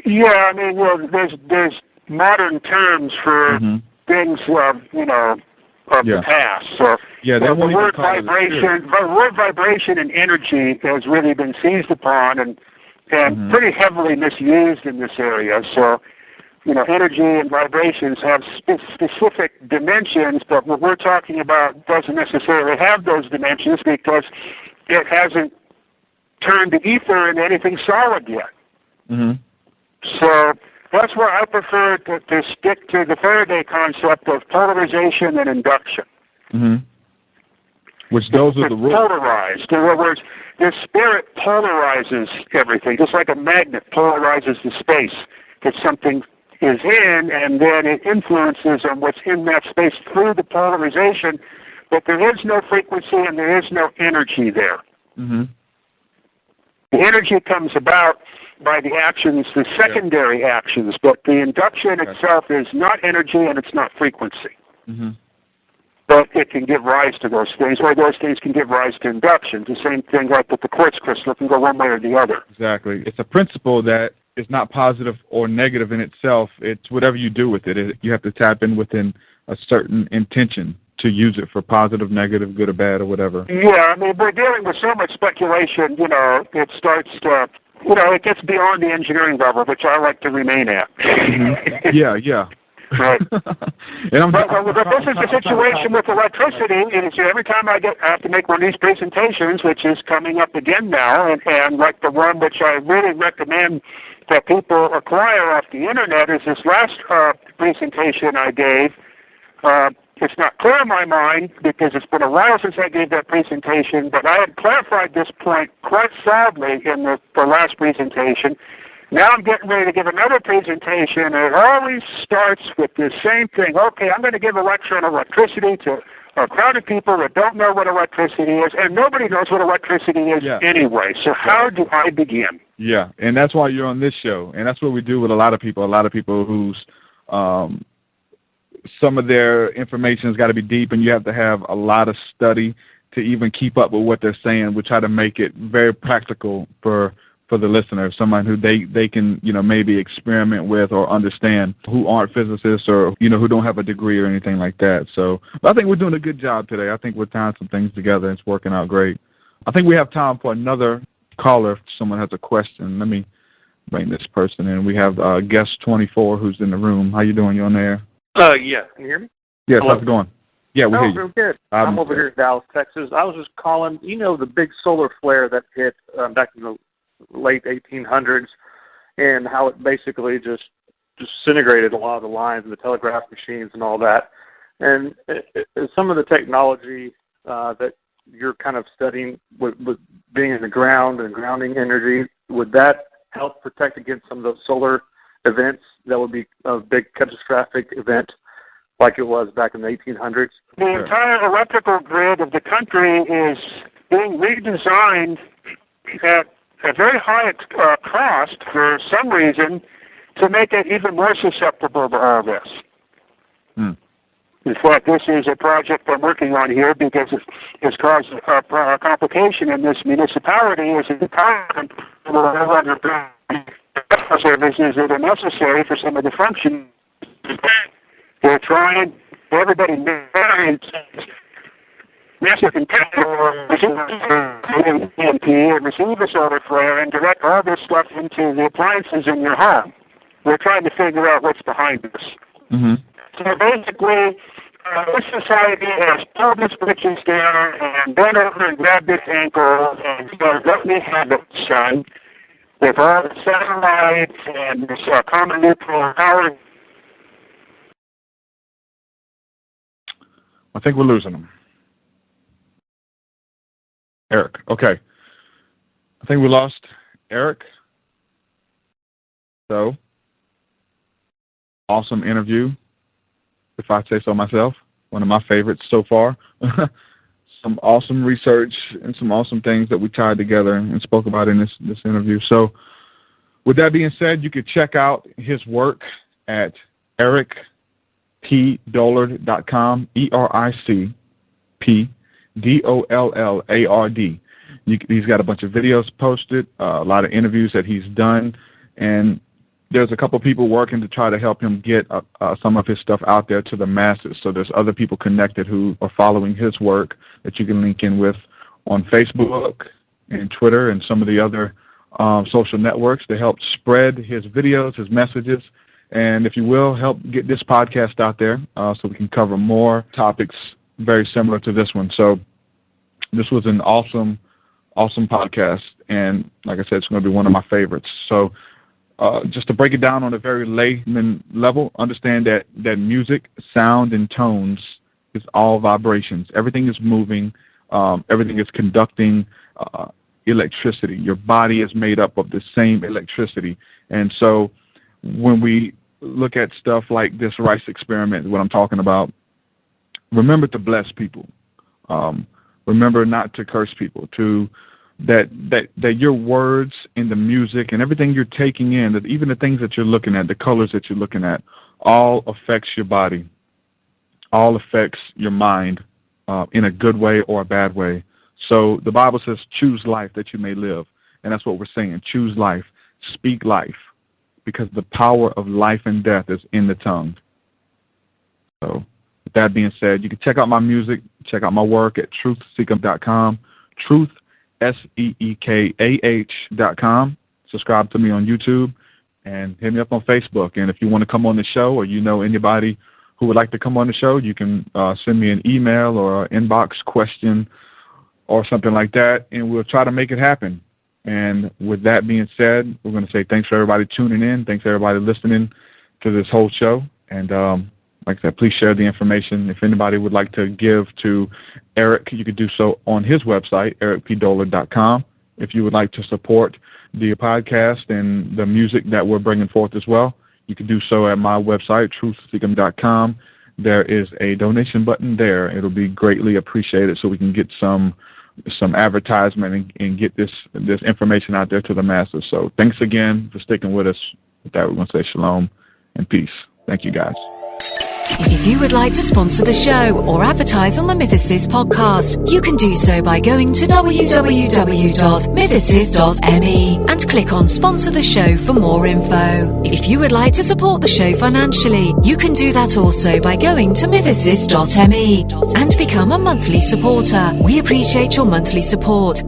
Yeah, I mean, well, there's modern terms for things, of the past. So the word vibration and energy has really been seized upon and pretty heavily misused in this area. So, energy and vibrations have specific dimensions, but what we're talking about doesn't necessarily have those dimensions because it hasn't turned the ether into anything solid yet. So that's where I prefer to stick to the Faraday concept of polarization and induction. Which those are the rules. Polarized. In other words, the spirit polarizes everything, just like a magnet polarizes the space that something is in, and then it influences on what's in that space through the polarization, but there is no frequency and there is no energy there. The energy comes about by the actions, the secondary actions, but the induction itself is not energy and it's not frequency. But it can give rise to those things, or those things can give rise to induction. The same thing like with the quartz crystal, it can go one way or the other. Exactly. It's a principle that is not positive or negative in itself. It's whatever you do with it. You have to tap in within a certain intention to use it for positive, negative, good or bad or whatever. Yeah, I mean, we're dealing with so much speculation, it starts to, it gets beyond the engineering level, which I like to remain at. Yeah. Right. But this is the situation with electricity. Every time I have to make one of these presentations, which is coming up again now, and like the one which I really recommend that people acquire off the internet is this last presentation I gave. It's not clear in my mind because it's been a while since I gave that presentation, but I had clarified this point quite solidly in the last presentation. Now I'm getting ready to give another presentation, and it always starts with the same thing. Okay, I'm going to give a lecture on electricity to a crowd of people that don't know what electricity is, and nobody knows what electricity is anyway. So how do I begin? Yeah, and that's why you're on this show, and that's what we do with a lot of people whose some of their information has got to be deep, and you have to have a lot of study to even keep up with what they're saying. We try to make it very practical for the listener, someone who they can, maybe experiment with or understand, who aren't physicists or, who don't have a degree or anything like that. So I think we're doing a good job today. I think we're tying some things together. It's working out great. I think we have time for another caller if someone has a question. Let me bring this person in. We have guest 24 who's in the room. How you doing? You on there? Yeah. Can you hear me? Yes, how's it going? Yeah, we hear you. Real good. I'm over here in Dallas, Texas. I was just calling, the big solar flare that hit back in the late 1800s, and how it basically just disintegrated a lot of the lines and the telegraph machines and all that. And some of the technology that you're kind of studying with being in the ground and grounding energy, would that help protect against some of those solar events that would be a big catastrophic event like it was back in the 1800s? The entire electrical grid of the country is being redesigned at a very high cost for some reason to make it even more susceptible to all this. In fact, this is a project I'm working on here because it's caused a complication in this municipality as the department services that are necessary for some of the functions. They're trying, everybody married massive EMP and receive a solar flare and direct all this stuff into the appliances in your home. We're trying to figure out what's behind this. So basically, this society has pulled its britches down and bent over and grabbed its ankle and said, let me have it, son. With all the satellites and this common nuclear power. I think we're losing them. Eric, okay. I think we lost Eric. So, awesome interview, if I say so myself. One of my favorites so far. Some awesome research and some awesome things that we tied together and spoke about in this interview. So, with that being said, you could check out his work at ericpdollard.com, ERICPDOLLARD. He's got a bunch of videos posted, a lot of interviews that he's done, and there's a couple people working to try to help him get some of his stuff out there to the masses. So there's other people connected who are following his work that you can link in with on Facebook and Twitter and some of the other social networks to help spread his videos, his messages, and if you will, help get this podcast out there so we can cover more topics very similar to this one. So this was an awesome podcast, and like I said, it's going to be one of my favorites. So just to break it down on a very layman level, understand that music, sound, and tones is all vibrations. Everything is moving. Everything is conducting electricity. Your body is made up of the same electricity. And so when we look at stuff like this rice experiment, what I'm talking about, remember to bless people. Remember not to curse people, that your words and the music and everything you're taking in, that even the things that you're looking at, the colors that you're looking at, all affects your body, all affects your mind in a good way or a bad way. So the Bible says, choose life that you may live. And that's what we're saying. Choose life. Speak life. Because the power of life and death is in the tongue. So with that being said, you can check out my music, check out my work at truthseekah.com. Truth, SEEKAH.com. Subscribe to me on YouTube and hit me up on Facebook. And if you want to come on the show or you know anybody who would like to come on the show, you can send me an email or an inbox question or something like that, and we'll try to make it happen. And with that being said, we're going to say thanks for everybody tuning in. Thanks for everybody listening to this whole show. And like I said, please share the information. If anybody would like to give to Eric, you could do so on his website, ericpdollard.com. If you would like to support the podcast and the music that we're bringing forth as well, you can do so at my website, truthseekah.com. There is a donation button there. It'll be greatly appreciated so we can get some advertisement and get this information out there to the masses. So thanks again for sticking with us. With that, we're going to say shalom and peace. Thank you, guys. If you would like to sponsor the show or advertise on the Mythicist podcast, you can do so by going to www.mythicist.me and click on Sponsor the Show for more info. If you would like to support the show financially, you can do that also by going to mythicist.me and become a monthly supporter. We appreciate your monthly support.